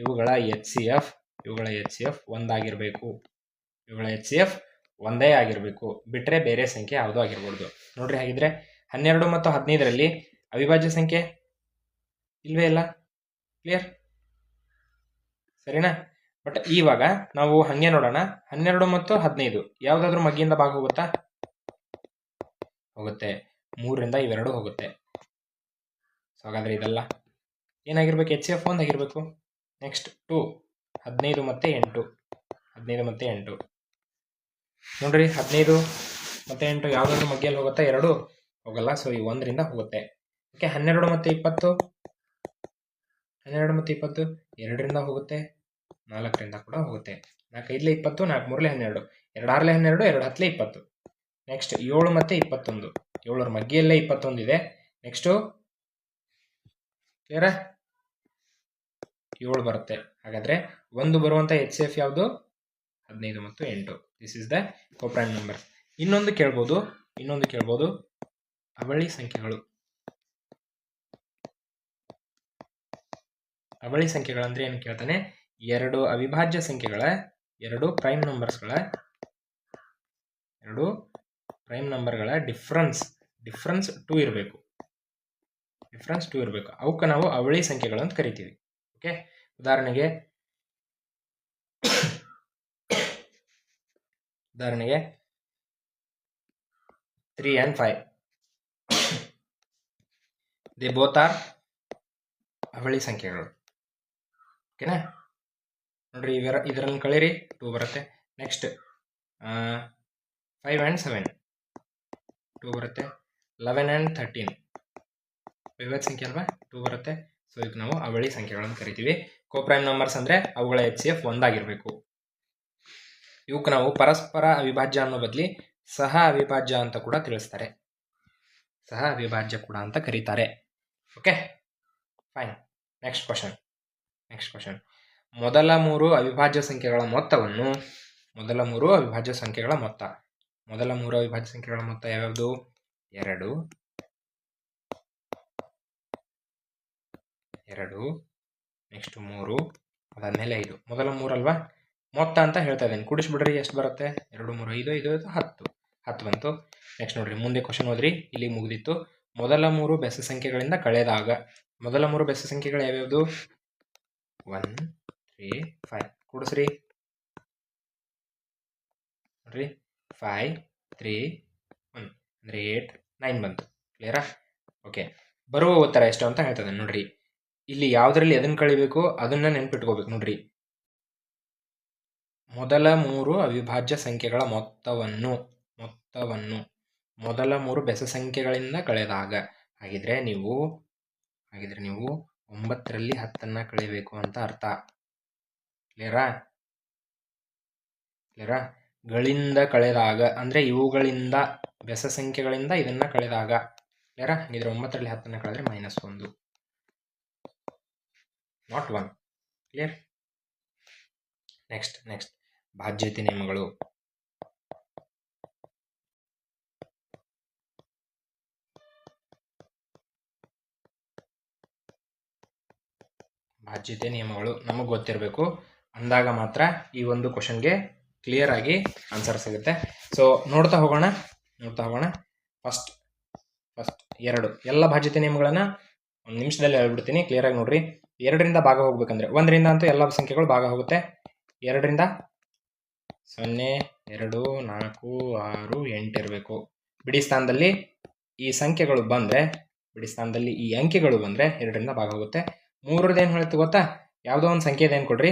ಇವುಗಳ HCF 1 ಆಗಿರಬೇಕು. ಒಂದೇ ಆಗಿರಬೇಕು, ಬಿಟ್ಟರೆ ಬೇರೆ ಸಂಖ್ಯೆ ಯಾವುದೂ ಆಗಿರ್ಬೋದು. ನೋಡ್ರಿ, ಹಾಗಿದ್ರೆ 12 ಮತ್ತು 15ರಲ್ಲಿ ಅವಿಭಾಜ್ಯ ಸಂಖ್ಯೆ ಇಲ್ವೇ ಇಲ್ಲ. ಕ್ಲಿಯರ್? ಸರಿನಾ? ಬಟ್ ಇವಾಗ ನಾವು ಹಾಗೆ ನೋಡೋಣ. 12 ಮತ್ತು 15 ಯಾವುದಾದ್ರೂ ಮಗ್ಗಿಯಿಂದ ಭಾಗ ಹೋಗುತ್ತಾ? ಹೋಗುತ್ತೆ. 3ರಿಂದ ಇವೆರಡು ಹೋಗುತ್ತೆ. ಸೊ ಹಾಗಾದರೆ ಇದೆಲ್ಲ ಏನಾಗಿರ್ಬೇಕು? HCF 1 ಆಗಿರಬೇಕು. ನೆಕ್ಸ್ಟ್ 2, 15 ಮತ್ತು 8. ನೋಡ್ರಿ, 15 ಮತ್ತು 8 ಯಾವುದಾದ್ರೂ ಮಗ್ಗಿಯಲ್ಲಿ ಹೋಗುತ್ತಾ? 2 ಹೋಗಲ್ಲ. ಸೊ ಈ 1ರಿಂದ ಹೋಗುತ್ತೆ. ಓಕೆ, 12 ಮತ್ತು 20 12 ಮತ್ತು 20 2ರಿಂದ ಹೋಗುತ್ತೆ, 4ರಿಂದ ಕೂಡ ಹೋಗುತ್ತೆ. 4 5 20, 4 3 12, 2 6 12, 2 10 20. ನೆಕ್ಸ್ಟ್ 7 ಮತ್ತು 21, 7ರ ಮಗ್ಗಿಯಲ್ಲೇ 21 ಇದೆ. ನೆಕ್ಸ್ಟು ಕ್ಲಿಯರಾ? 7 ಬರುತ್ತೆ. ಹಾಗಾದರೆ 1 ಬರುವಂಥ HCF ಯಾವುದು? 15 ಮತ್ತು 8. This is the coprime number. ಇನ್ನೊಂದು ಕೇಳ್ಬೋದು, ಅವಳಿ ಸಂಖ್ಯೆಗಳು. ಅವಳಿ ಸಂಖ್ಯೆಗಳಂದ್ರೆ ಏನು ಕೇಳ್ತಾನೆ? 2 ಅವಿಭಾಜ್ಯ ಸಂಖ್ಯೆಗಳ 2 ಪ್ರೈಮ್ ನಂಬರ್ಗಳ ಡಿಫ್ರೆನ್ಸ್ 2 ಇರಬೇಕು. ಅವಕ್ಕೆ ನಾವು ಅವಳಿ ಸಂಖ್ಯೆಗಳು ಅಂತ ಕರಿತೀವಿ. ಓಕೆ, ಉದಾಹರಣೆಗೆ 3 and 5 ದೇ ಬೋತ್ ಆರ್ ಅವಳಿ ಸಂಖ್ಯೆಗಳು. ಓಕೆನಾ? ನೋಡ್ರಿ, ಇದರಲ್ಲಿ ಕಳೀರಿ, 2 ಬರುತ್ತೆ. ನೆಕ್ಸ್ಟ್ 5 and 7 2 ಬರುತ್ತೆ. 11 and 13 ಅವಿಭಾಜ್ಯ ಸಂಖ್ಯೆ ಅಲ್ವಾ? 2 ಬರುತ್ತೆ. ಸೊ ಇದಕ್ಕೆ ನಾವು ಅವಳಿ ಸಂಖ್ಯೆಗಳನ್ನು ಕರಿತೀವಿ. ಕೋಪ್ರೈಮ್ ನಂಬರ್ಸ್ ಅಂದರೆ ಅವುಗಳ HCF 1 ಆಗಿರಬೇಕು. ಇವಕ್ಕೆ ನಾವು ಪರಸ್ಪರ ಅವಿಭಾಜ್ಯ ಅನ್ನೋ ಬದಲಿ ಸಹ ಅವಿಭಾಜ್ಯ ಅಂತ ಕೂಡ ತಿಳಿಸ್ತಾರೆ. ಸಹ ಅವಿಭಾಜ್ಯ ಕೂಡ ಅಂತ ಕರೀತಾರೆ. Okay, fine. Next question. ಮೊದಲ 3 ಅವಿಭಾಜ್ಯ ಸಂಖ್ಯೆಗಳ ಮೊತ್ತವನ್ನು ಮೊದಲ 3 ಅವಿಭಾಜ್ಯ ಸಂಖ್ಯೆಗಳ ಮೊತ್ತ ಯಾವ್ಯಾವುದು? 2 ನೆಕ್ಸ್ಟ್ 3, ಅದಾದ್ಮೇಲೆ 5. ಮೊದಲ 3 ಅಲ್ವಾ? ಮೊತ್ತ ಅಂತ ಹೇಳ್ತಾ ಇದ್ದೇನೆ. ಕೂಡಿಸ್ಬಿಡ್ರಿ, ಎಷ್ಟು ಬರುತ್ತೆ? 2 3 5 5 10 ಬಂತು. ನೆಕ್ಸ್ಟ್ ನೋಡ್ರಿ, ಮುಂದೆ ಕ್ವಶನ್ ಓದ್ರಿ. ಇಲ್ಲಿ ಮುಗಿದಿತ್ತು. ಮೊದಲ 3 ಬೆಸ ಸಂಖ್ಯೆಗಳಿಂದ ಕಳೆದಾಗ. ಮೊದಲ 3 ಬೆಸ ಸಂಖ್ಯೆಗಳು ಯಾವ್ಯಾವುದು? 1 3 5. ಕೂಡಿಸ್ರಿ. ನೋಡ್ರಿ, 5 3 1 ಅಂದರೆ 8 9 ಬಂತು. ಕ್ಲಿಯರಾ? ಓಕೆ, ಬರುವ ಉತ್ತರ ಎಷ್ಟು ಅಂತ ಹೇಳ್ತದೆ ನೋಡ್ರಿ. ಇಲ್ಲಿ ಯಾವುದರಲ್ಲಿ ಅದನ್ನು ಕಳಿಬೇಕು ಅದನ್ನ ನೆನ್ಪಿಟ್ಕೋಬೇಕು. ನೋಡ್ರಿ, ಮೊದಲ 3 ಅವಿಭಾಜ್ಯ ಸಂಖ್ಯೆಗಳ ಮೊತ್ತವನ್ನು ಮೊದಲ 3 ಬೆಸ ಸಂಖ್ಯೆಗಳಿಂದ ಕಳೆದಾಗ. ಹಾಗಿದ್ರೆ ನೀವು 9ರಲ್ಲಿ 10 ಕಳಿಬೇಕು ಅಂತ ಅರ್ಥ. ಕ್ಲಿಯರಾ? ಗಳಿಂದ ಕಳೆದಾಗ ಅಂದರೆ ಇವುಗಳಿಂದ, ಬೆಸ ಸಂಖ್ಯೆಗಳಿಂದ ಇದನ್ನ ಕಳೆದಾಗ. ಕ್ಲಿಯರಾ? ಹಾಗಿದ್ರೆ 9ರಲ್ಲಿ 10 ಕಳೆದ್ರೆ -1, ನಾಟ್ 1. ಕ್ಲಿಯರ್? ನೆಕ್ಸ್ಟ್ ಬಾಧ್ಯತೆ ನಿಯಮಗಳು. ಬಾಧ್ಯತೆ ನಿಯಮಗಳು ನಮಗೆ ಗೊತ್ತಿರಬೇಕು. ಅಂದಾಗ ಮಾತ್ರ ಈ ಒಂದು ಕ್ವಶನ್ಗೆ ಕ್ಲಿಯರ್ ಆಗಿ ಆನ್ಸರ್ ಸಿಗುತ್ತೆ. ಸೊ ನೋಡ್ತಾ ಹೋಗೋಣ. ಫಸ್ಟ್ 2 ಎಲ್ಲ ಬಾಧ್ಯತೆ ನಿಯಮಗಳನ್ನ 1 ನಿಮಿಷದಲ್ಲಿ ಹೇಳ್ಬಿಡ್ತೀನಿ. ಕ್ಲಿಯರಾಗಿ ನೋಡ್ರಿ. 2ರಿಂದ ಭಾಗ ಹೋಗ್ಬೇಕಂದ್ರೆ 1ರಿಂದ ಅಂತೂ ಎಲ್ಲ ಸಂಖ್ಯೆಗಳು ಭಾಗ ಹೋಗುತ್ತೆ. 2ರಿಂದ 0 2 4 6 8 ಇರಬೇಕು. ಬಿಡಿ ಸ್ಥಾನದಲ್ಲಿ ಈ ಸಂಖ್ಯೆಗಳು ಬಂದರೆ, ಈ ಅಂಕೆಗಳು ಬಂದರೆ 2ರಿಂದ ಭಾಗ ಹೋಗುತ್ತೆ. 3ರದ್ದು ಏನು ಹೇಳುತ್ತೆ ಗೊತ್ತಾ? ಯಾವುದೋ ಒಂದು ಸಂಖ್ಯೆ ಇದೆ ಅನ್ಕೊಡ್ರಿ.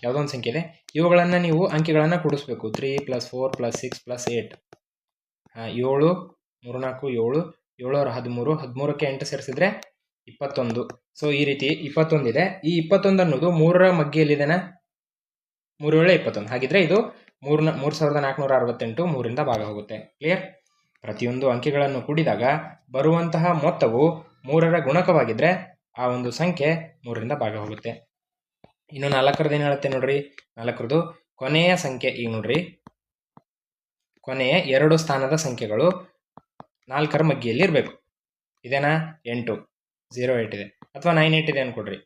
ಯಾವುದೋ ಒಂದು ಸಂಖ್ಯೆ ಇದೆ. ಇವುಗಳನ್ನು ನೀವು ಅಂಕೆಗಳನ್ನು ಕೂಡಿಸ್ಬೇಕು. 3 + 4 + 6 + 8 7 3 4 7 7 13 13ಕ್ಕೆ 8 ಸೇರಿಸಿದ್ರೆ 21. ಸೊ ಈ ರೀತಿ 21 ಇದೆ. ಈ 21 ಅನ್ನೋದು 3ರ ಮಗ್ಗಿಯಲ್ಲಿದೆನಾ? 3 × 21. ಹಾಗಿದ್ರೆ ಇದು 3468 3ರಿಂದ ಭಾಗ ಹೋಗುತ್ತೆ. ಕ್ಲಿಯರ್? ಪ್ರತಿಯೊಂದು ಅಂಕೆಗಳನ್ನು ಕೂಡಿದಾಗ ಬರುವಂತಹ ಮೊತ್ತವು 3ರ ಗುಣಕವಾಗಿದ್ರೆ ಆ ಒಂದು ಸಂಖ್ಯೆ 3ರಿಂದ ಭಾಗ ಹೋಗುತ್ತೆ. ಇನ್ನು 4ರದ್ದು ಏನು ಹೇಳುತ್ತೆ ನೋಡ್ರಿ. 4ರದ್ದು ಕೊನೆಯ ಸಂಖ್ಯೆ. ಈಗ ನೋಡ್ರಿ, ಕೊನೆಯ 2 ಸ್ಥಾನದ ಸಂಖ್ಯೆಗಳು 4ರ ಮಗ್ಗಿಯಲ್ಲಿ ಇರಬೇಕು. ಇದೇನಾ? 8 0 8 ಇದೆ, ಅಥವಾ 9 8 ಇದೆ ಅನ್ಕೊಡ್ರಿ.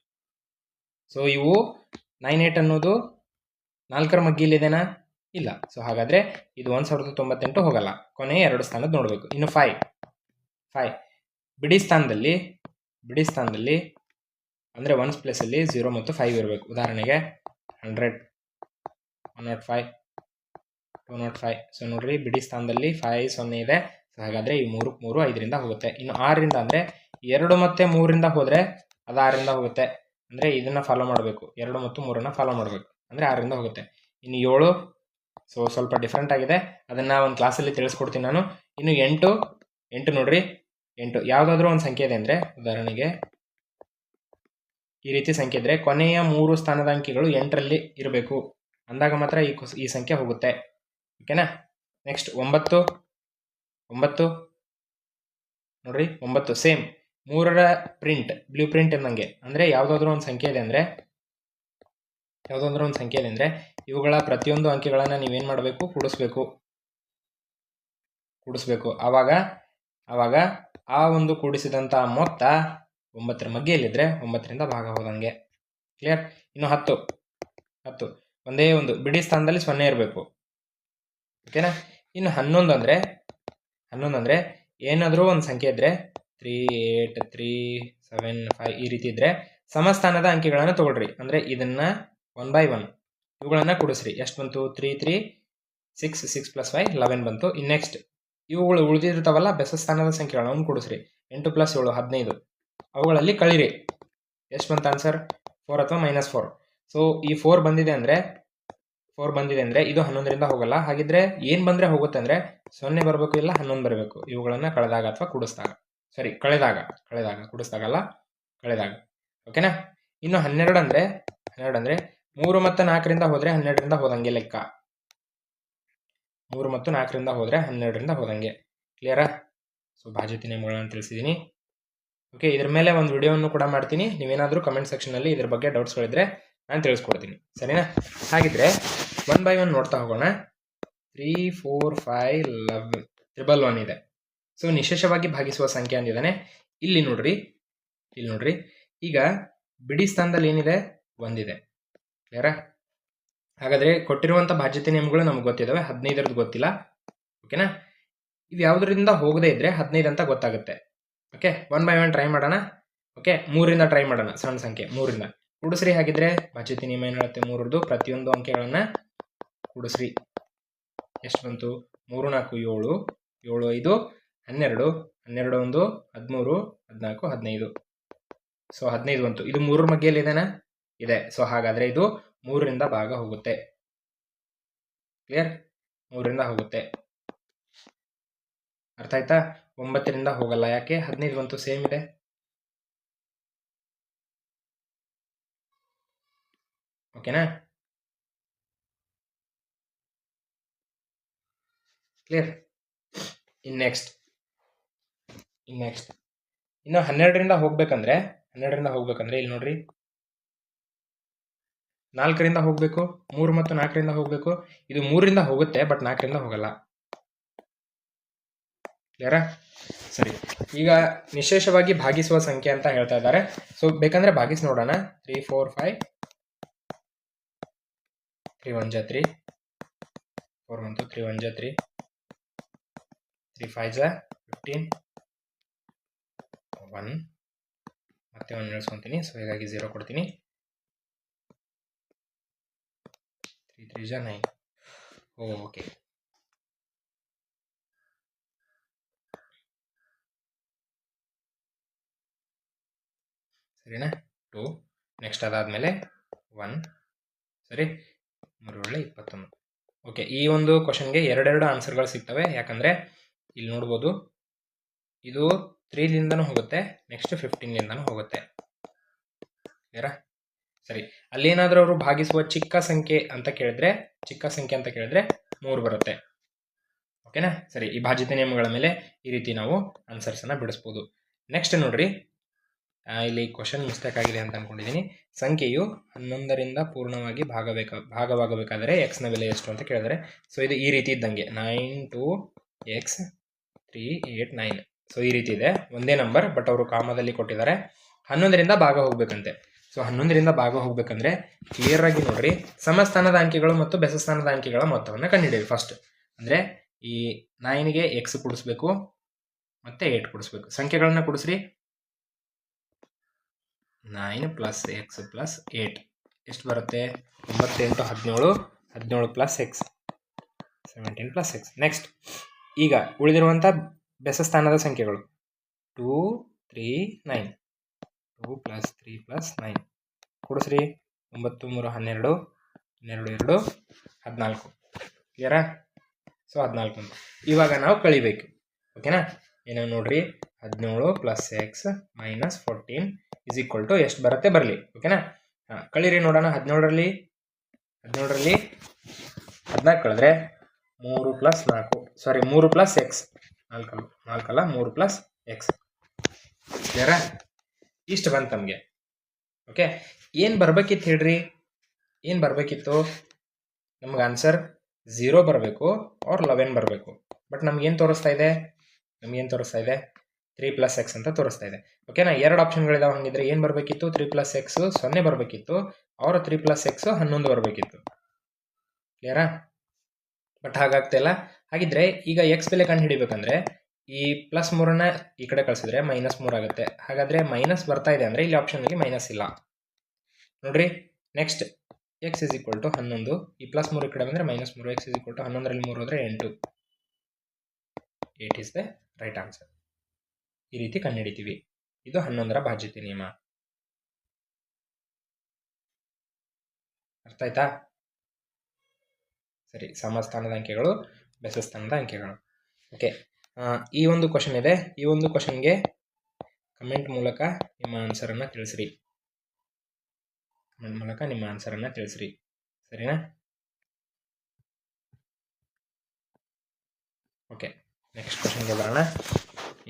ಸೊ ಇವು 9 8 ಅನ್ನೋದು 4ರ ಮಗ್ಗಿಯಲ್ಲಿದೆನಾ? ಇಲ್ಲ. ಸೊ ಹಾಗಾದರೆ ಇದು 1098 ಹೋಗಲ್ಲ. ಕೊನೆಯ 2 ಸ್ಥಾನದ ನೋಡಬೇಕು. ಇನ್ನು 5 ಬಿಡಿ ಸ್ಥಾನದಲ್ಲಿ ಅಂದರೆ 1's ಪ್ಲೇಸಲ್ಲಿ 0 ಮತ್ತು 5 ಇರಬೇಕು. ಉದಾಹರಣೆಗೆ 100 105 205. ಸೊ ನೋಡ್ರಿ, ಬಿಡಿ ಸ್ಥಾನದಲ್ಲಿ 5 0 ಇದೆ. ಸೊ ಹಾಗಾದರೆ ಈ 3 5ರಿಂದ ಹೋಗುತ್ತೆ. ಇನ್ನು 6ರಿಂದ ಅಂದರೆ 2 ಮತ್ತು 3ರಿಂದ ಹೋದರೆ ಅದು 6ರಿಂದ ಹೋಗುತ್ತೆ. ಅಂದರೆ ಇದನ್ನು ಫಾಲೋ ಮಾಡಬೇಕು. 2 ಮತ್ತು 3ನ್ನು ಫಾಲೋ ಮಾಡಬೇಕು. ಅಂದರೆ 6ರಿಂದ ಹೋಗುತ್ತೆ. ಇನ್ನು 7 ಸೊ ಸ್ವಲ್ಪ ಡಿಫ್ರೆಂಟ್ ಆಗಿದೆ, ಅದನ್ನು ಒಂದು ಕ್ಲಾಸಲ್ಲಿ ತಿಳಿಸ್ಕೊಡ್ತೀನಿ ನಾನು. ಇನ್ನು ಎಂಟು ನೋಡ್ರಿ, 8 ಯಾವುದಾದ್ರೂ ಒಂದು ಸಂಖ್ಯೆ ಇದೆ ಅಂದರೆ, ಉದಾಹರಣೆಗೆ ಈ ರೀತಿ ಸಂಖ್ಯೆ ಇದ್ದರೆ ಕೊನೆಯ 3 ಸ್ಥಾನದ ಅಂಕಿಗಳು 8ರಲ್ಲಿ ಇರಬೇಕು, ಅಂದಾಗ ಮಾತ್ರ ಈ ಸಂಖ್ಯೆ ಹೋಗುತ್ತೆ. ಓಕೆನಾ. ನೆಕ್ಸ್ಟ್ 9 ನೋಡ್ರಿ, 9 ಸೇಮ್ 3ರ ಪ್ರಿಂಟ್, ಬ್ಲೂ ಪ್ರಿಂಟ್ ಎಂದಂಗೆ. ಅಂದರೆ ಯಾವುದಾದ್ರೂ ಒಂದು ಸಂಖ್ಯೆ ಇದೆ ಅಂದರೆ ಇವುಗಳ ಪ್ರತಿಯೊಂದು ಅಂಕಿಗಳನ್ನು ನೀವೇನು ಮಾಡಬೇಕು, ಕೂಡಿಸ್ಬೇಕು. ಆವಾಗ ಆ ಒಂದು ಕೂಡಿಸಿದಂಥ ಮೊತ್ತ 9ರ ಮಗ್ಗೆಯಲ್ಲಿದ್ದರೆ 9ರಿಂದ ಭಾಗ ಹೋದಂಗೆ. ಕ್ಲಿಯರ್. ಇನ್ನು 10 ಒಂದೇ ಒಂದು ಬಿಡಿ ಸ್ಥಾನದಲ್ಲಿ 0 ಇರಬೇಕು. ಓಕೆನಾ. ಇನ್ನು 11 ಅಂದರೆ ಏನಾದರೂ ಒಂದು ಸಂಖ್ಯೆ ಇದ್ದರೆ 3, 8, 3, 7, 5 ಈ ರೀತಿ ಇದ್ದರೆ ಸಮಸ್ಥಾನದ ಅಂಕಿಗಳನ್ನು ತಗೊಳ್ರಿ. ಅಂದರೆ ಇದನ್ನು 1 by 1 ಇವುಗಳನ್ನು ಕೂಡಿಸ್ರಿ. ಎಷ್ಟು ಬಂತು? 3, 3, 6, 6 + 5 11 ಬಂತು. ಇನ್ನು ನೆಕ್ಸ್ಟ್ ಇವುಗಳು ಉಳಿದಿರ್ತಾವಲ್ಲ ಬೆಸಸ್ಥಾನದ ಸಂಖ್ಯೆಗಳನ್ನು ಕೂಡಿಸ್ರಿ. 8 + 7 15. ಅವುಗಳಲ್ಲಿ ಕಳಿರಿ. ಎಷ್ಟು ಬಂತು ಆನ್ಸರ್? 4 ಅಥವಾ -4. ಸೊ ಈ 4 ಬಂದಿದೆ ಅಂದರೆ ಇದು 11ರಿಂದ ಹೋಗಲ್ಲ. ಹಾಗಿದ್ರೆ ಏನು ಬಂದರೆ ಹೋಗುತ್ತೆ ಅಂದರೆ 0 ಬರಬೇಕು, ಇಲ್ಲ 11 ಬರಬೇಕು. ಇವುಗಳನ್ನು ಕಳೆದಾಗ ಅಥವಾ ಕೂಡಿಸಿದಾಗ, ಸರಿ ಕಳೆದಾಗ, ಕೂಡಿಸಿದಾಗಲ್ಲ, ಕಳೆದಾಗ. ಓಕೆನಾ. ಇನ್ನು 12 ಅಂದರೆ 3 ಮತ್ತು 4ರಿಂದ ಹೋದರೆ 12ರಿಂದ ಹೋದಂಗೆ ಲೆಕ್ಕ. 3 ಮತ್ತು 4ರಿಂದ ಹೋದರೆ 12ರಿಂದ ಹೋದಂಗೆ. ಕ್ಲಿಯರಾ? ಸೊ ಭಾಜ್ಯತೆ ನಿಯಮಗಳನ್ನು ತಿಳಿಸಿದ್ದೀನಿ. ಓಕೆ, ಇದ್ರ ಮೇಲೆ ಒಂದು ವಿಡಿಯೋವನ್ನು ಕೂಡ ಮಾಡ್ತೀನಿ. ನೀವೇನಾದರೂ ಕಮೆಂಟ್ ಸೆಕ್ಷನಲ್ಲಿ ಇದ್ರ ಬಗ್ಗೆ ಡೌಟ್ಸ್ಗಳಿದ್ರೆ ನಾನು ತಿಳಿಸ್ಕೊಡ್ತೀನಿ. ಸರಿನಾ? ಹಾಗಿದ್ರೆ 1 by 1 ನೋಡ್ತಾ ಹೋಗೋಣ. 3, 4, 5, 11 111 ಇದೆ. ಸೊ ನಿಶೇಷವಾಗಿ ಭಾಗಿಸುವ ಸಂಖ್ಯೆ ಅಂದಿದ್ದಾನೆ. ಇಲ್ಲಿ ನೋಡ್ರಿ, ಈಗ ಬಿಡಿ ಸ್ಥಾನದಲ್ಲಿ ಏನಿದೆ? 1 ಇದೆ. ಕ್ಲಿಯರಾ? ಹಾಗಾದರೆ ಕೊಟ್ಟಿರುವಂಥ ಭಾಜ್ಯತೆ ನಿಯಮಗಳು ನಮ್ಗೆ ಗೊತ್ತಿದ್ದಾವೆ, 15ರದ್ದು ಗೊತ್ತಿಲ್ಲ. ಓಕೆನಾ. ಇದು ಯಾವುದರಿಂದ ಹೋಗದೇ ಇದ್ದರೆ 15 ಅಂತ ಗೊತ್ತಾಗುತ್ತೆ. ಓಕೆ, 1 by 1 ಟ್ರೈ ಮಾಡೋಣ. ಓಕೆ, 3ರಿಂದ ಟ್ರೈ ಮಾಡೋಣ. ಸಣ್ಣ ಸಂಖ್ಯೆ 3ರಿಂದ ಕೂಡಿಸ್ರಿ. ಹಾಗಿದ್ರೆ ಭಾಜ್ಯತೆ ನಿಯಮ ಏನು ಹೇಳುತ್ತೆ? 3ರದ್ದು ಪ್ರತಿಯೊಂದು ಅಂಕೆಗಳನ್ನು ಕೂಡಿಸ್ರಿ. ಎಷ್ಟು ಬಂತು? 3, 4, 7, 7, 5, 12, 12, 1, 13, 14, 15. ಸೊ 15 ಬಂತು. ಇದು 3ರ ಮಗ್ಗೆಯಲ್ಲಿ ಇದೆ. ಸೊ ಹಾಗಾದರೆ ಇದು 3ರಿಂದ ಭಾಗ ಹೋಗುತ್ತೆ. ಕ್ಲಿಯರ್? 3ರಿಂದ ಹೋಗುತ್ತೆ. ಅರ್ಥ ಆಯ್ತಾ? 9ರಿಂದ ಹೋಗಲ್ಲ. ಯಾಕೆ? 15 ಬಂತು, ಸೇಮ್ ಇದೆ. ಓಕೆನಾ? ಕ್ಲಿಯರ್? ಇನ್ನು ನೆಕ್ಸ್ಟ್ ಇನ್ನು 12ರಿಂದ ಹೋಗ್ಬೇಕಂದ್ರೆ ಇಲ್ಲಿ ನೋಡ್ರಿ, 4ರಿಂದ ಹೋಗಬೇಕು. 3 ಮತ್ತು 4ರಿಂದ ಹೋಗಬೇಕು. ಇದು 3ರಿಂದ ಹೋಗುತ್ತೆ, ಬಟ್ 4ರಿಂದ ಹೋಗಲ್ಲ. ಕ್ಲಿಯರಾ? ಸರಿ, ಈಗ ನಿಶೇಷವಾಗಿ ಭಾಗಿಸುವ ಸಂಖ್ಯೆ ಅಂತ ಹೇಳ್ತಾ ಇದ್ದಾರೆ. ಸೊ ಬೇಕಂದ್ರೆ ಭಾಗಿಸಿ ನೋಡೋಣ. 3, 4, 5, 3 1 3, 4 1 3 1 3, 3 5 15, 1 ಮತ್ತೆ 1 ಇಳಿಸ್ಕೊತೀನಿ. ಸೊ ಹೀಗಾಗಿ 0 ಕೊಡ್ತೀನಿ. 3 3 9. ಓಕೆ, ಸರಿನಾ? 2. ನೆಕ್ಸ್ಟ್ ಅದಾದಮೇಲೆ 1. ಸರಿ, 3 21. ಓಕೆ, ಈ ಒಂದು ಕ್ವಶನ್ಗೆ 2 ಆನ್ಸರ್ಗಳು ಸಿಗ್ತವೆ. ಯಾಕಂದರೆ ಇಲ್ಲಿ ನೋಡ್ಬೋದು, ಇದು 3ಲಿಂದನೂ ಹೋಗುತ್ತೆ, ನೆಕ್ಸ್ಟ್ 15ಲಿಂದನೂ ಹೋಗುತ್ತೆ. ಕ್ಲಿಯರಾ? ಸರಿ, ಅಲ್ಲೇನಾದರೂ ಅವರು ಭಾಗಿಸುವ ಚಿಕ್ಕ ಸಂಖ್ಯೆ ಅಂತ ಕೇಳಿದ್ರೆ 3 ಬರುತ್ತೆ. ಓಕೆನಾ? ಸರಿ, ಈ ಭಾಜ್ಯತೆ ನಿಯಮಗಳ ಮೇಲೆ ಈ ರೀತಿ ನಾವು ಆನ್ಸರ್ಸನ್ನು ಬಿಡಿಸ್ಬೋದು. ನೆಕ್ಸ್ಟ್ ನೋಡ್ರಿ, ಇಲ್ಲಿ ಕ್ವಶನ್ ಮಿಸ್ಟೇಕ್ ಆಗಿದೆ ಅಂತ ಅಂದ್ಕೊಂಡಿದ್ದೀನಿ. ಸಂಖ್ಯೆಯು 11ರಿಂದ ಪೂರ್ಣವಾಗಿ ಭಾಗವಾಗಬೇಕಾದರೆ ಎಕ್ಸ್ನ ಬೆಲೆ ಎಷ್ಟು ಅಂತ ಕೇಳಿದರೆ, ಸೊ ಇದು ಈ ರೀತಿ ಇದ್ದಂಗೆ 9 2 x 3 8 9. ಸೊ ಈ ರೀತಿ ಇದೆ, ಒಂದೇ ನಂಬರ್, ಬಟ್ ಅವರು ಕಾಮದಲ್ಲಿ ಕೊಟ್ಟಿದ್ದಾರೆ. 11ರಿಂದ ಭಾಗ ಹೋಗ್ಬೇಕಂತೆ. ಸೊ 11ರಿಂದ ಭಾಗ ಹೋಗ್ಬೇಕಂದ್ರೆ ಕ್ಲಿಯರ್ ಆಗಿ ನೋಡ್ರಿ, ಸಮಸ್ಥಾನದ ಅಂಕಿಗಳು ಮತ್ತು ಬೆಸಸ್ಥಾನದ ಅಂಕಿಗಳ ಮೊತ್ತವನ್ನು ಕಂಡುಹಿಡಿಯಿರಿ ಫಸ್ಟ್. ಅಂದರೆ ಈ 9ಗೆ x ಕೂಡಿಸ್ಬೇಕು ಮತ್ತು 8 ಕೂಡಿಸ್ಬೇಕು. ಸಂಖ್ಯೆಗಳನ್ನ ಕೂಡಿಸ್ರಿ. 9 + x + 8 ಎಷ್ಟು ಬರುತ್ತೆ? 9 8 17, 17 + x 17 + x. ನೆಕ್ಸ್ಟ್ ಈಗ ಉಳಿದಿರುವಂಥ ಬೆಸಸ್ಥಾನದ ಸಂಖ್ಯೆಗಳು 2 3 9, 2 + 3 + 9 ಕೂಡಿಸ್ರಿ. 9 3 12, 12 2 14. ಕ್ಲಿಯರಾ? ಸೊ 14 ಬಂತು. ಇವಾಗ ನಾವು ಕಳಿಬೇಕು. ಓಕೆನಾ? ಏನೋ ನೋಡ್ರಿ, 17 plus x minus 14 is equal to ಎಷ್ಟು ಬರುತ್ತೆ ಬರಲಿ. ಓಕೆನಾ? ಕಳೀರಿ ನೋಡೋಣ. 17ರಲ್ಲಿ 14 ಕಳೆದ್ರೆ 3 ಪ್ಲಸ್ 4 ಸಾರಿ 3 ಪ್ಲಸ್ ಎಕ್ಸ್ 4 3 ಪ್ಲಸ್ ಎಕ್ಸ್. ಕ್ಲಿಯರಾ? ಇಷ್ಟು ಬಂತು ನಮಗೆ. ಓಕೆ, ಏನು ಬರ್ಬೇಕಿತ್ತು ಹೇಳ್ರಿ? ಏನು ಬರಬೇಕಿತ್ತು? ನಮ್ಗೆ ಆನ್ಸರ್ 0 ಬರಬೇಕು ಆರ್ 11 ಬರಬೇಕು. ಬಟ್ ನಮ್ಗೇನು ತೋರಿಸ್ತಾ ಇದೆ? 3 ಪ್ಲಸ್ ಎಕ್ಸ್ ಅಂತ ತೋರಿಸ್ತಾ ಇದೆ. ಓಕೆನಾ? 2 ಆಪ್ಷನ್ಗಳಿದಾವೆ. ಹಂಗಿದ್ರೆ ಏನು ಬರಬೇಕಿತ್ತು? 3 ಪ್ಲಸ್ ಎಕ್ಸ್ 0 ಬರಬೇಕಿತ್ತು, ಅವ್ರ 3 ಪ್ಲಸ್ ಎಕ್ಸ್ 11 ಬರಬೇಕಿತ್ತು. ಕ್ಲಿಯರಾ? ಬಟ್ ಹಾಗಾಗ್ತಿಲ್ಲ. ಹಾಗಿದ್ರೆ ಈಗ ಎಕ್ಸ್ ಬೆಲೆ ಕಂಡು ಹಿಡಿಬೇಕಂದ್ರೆ ಈ ಪ್ಲಸ್ 3ನ್ನ ಈ ಕಡೆ ಕಳಿಸಿದ್ರೆ ಮೈನಸ್ 3 ಆಗುತ್ತೆ. ಹಾಗಾದ್ರೆ ಮೈನಸ್ ಬರ್ತಾ ಇದೆ ಅಂದರೆ ಇಲ್ಲಿ ಆಪ್ಷನಲ್ಲಿ ಮೈನಸ್ ಇಲ್ಲ ನೋಡ್ರಿ. Next x is equal to 11, ಈ ಪ್ಲಸ್ 3 ಈ ಕಡೆ ಬಂದರೆ minus 3, x is equal to 11ರಲ್ಲಿ 3 ಹೋದರೆ 8. 8 ಇಸ್ ದ ರೈಟ್ ಆನ್ಸರ್. ಈ ರೀತಿ ಕಂಡುಹಿಡಿತೀವಿ. ಇದು 11ರ ಭಾಜ್ಯತೆ ನಿಯಮ. ಅರ್ಥ ಆಯ್ತಾ? ಸರಿ, ಸಮಸ್ಥಾನದ ಅಂಕೆಗಳು, ಬೆಸಸ್ಥಾನದ ಅಂಕೆಗಳು. ಓಕೆ, ಈ ಒಂದು ಕ್ವಶನ್ ಇದೆ. ಈ ಒಂದು ಕ್ವಶನ್ಗೆ ಕಮೆಂಟ್ ಮೂಲಕ ನಿಮ್ಮ ಆನ್ಸರನ್ನು ತಿಳಿಸ್ರಿ. ಸರಿನಾ? ಓಕೆ, ನೆಕ್ಸ್ಟ್ ಕ್ವಶನ್ಗೆ ಬರೋಣ.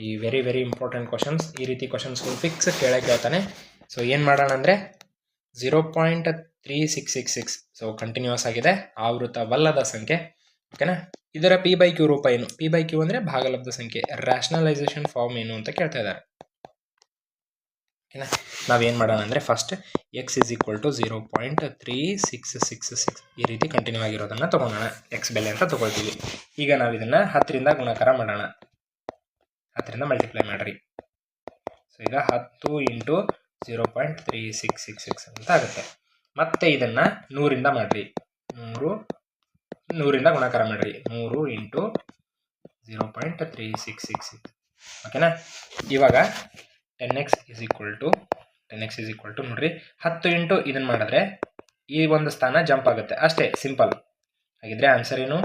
ಈ ವೆರಿ ಇಂಪಾರ್ಟೆಂಟ್ ಕ್ವಶನ್ಸ್. ಈ ರೀತಿ ಕ್ವಶನ್ಸ್ಗಳು ಫಿಕ್ಸ್ ಕೇಳ್ತಾನೆ. ಸೊ ಏನು ಮಾಡೋಣ ಅಂದರೆ 0.3666. ಸೊ ಕಂಟಿನ್ಯೂಸ್ ಆಗಿದೆ, ಆವೃತವಲ್ಲದ ಸಂಖ್ಯೆ. ಓಕೆನಾ? ಇದರ ಪಿ ಬೈ ಕ್ಯೂ ರೂಪ ಏನು? ಪಿ ಬೈ ಕ್ಯೂ ಅಂದರೆ ಭಾಗಲಬ್ಧ ಸಂಖ್ಯೆ. ರ್ಯಾಷನಲೈಸೇಷನ್ ಫಾರ್ಮ್ ಏನು ಅಂತ ಕೇಳ್ತಾ ಇದ್ದಾರೆ. ಓಕೆನಾ? ನಾವೇನು ಮಾಡೋಣ ಅಂದರೆ first x is equal to 0.3666 ಈ ರೀತಿ ಕಂಟಿನ್ಯೂ ಆಗಿರೋದನ್ನು ತೊಗೊಳೋಣ. ಎಕ್ಸ್ ಬೆಲೆ ಅಂತ ತೊಗೊಳ್ತೀವಿ. ಈಗ ನಾವು ಇದನ್ನು 10ರಿಂದ ಗುಣಾಕಾರ ಮಾಡೋಣ. 10ರಿಂದ ಮಲ್ಟಿಪ್ಲೈ ಮಾಡಿರಿ. ಸೊ ಈಗ 10 ಇಂಟು 0.3666 ಅಂತ ಆಗುತ್ತೆ. ಮತ್ತೆ ಇದನ್ನು 100ರಿಂದ ಮಾಡಿರಿ. 100ರಿಂದ ಗುಣಾಕಾರ ಮಾಡಿರಿ. 3 ಇಂಟು 0.3666. ಓಕೆನಾ? ಇವಾಗ 10x ಇಸ್ ಈಕ್ವಲ್ ಟು ನೋಡ್ರಿ 10 ಇಂಟು ಇದನ್ನು ಮಾಡಿದ್ರೆ ಈ ಒಂದು ಸ್ಥಾನ ಜಂಪ್ ಆಗುತ್ತೆ. ಅಷ್ಟೇ, ಸಿಂಪಲ್. ಹಾಗಿದ್ರೆ ಆನ್ಸರ್ ಏನು?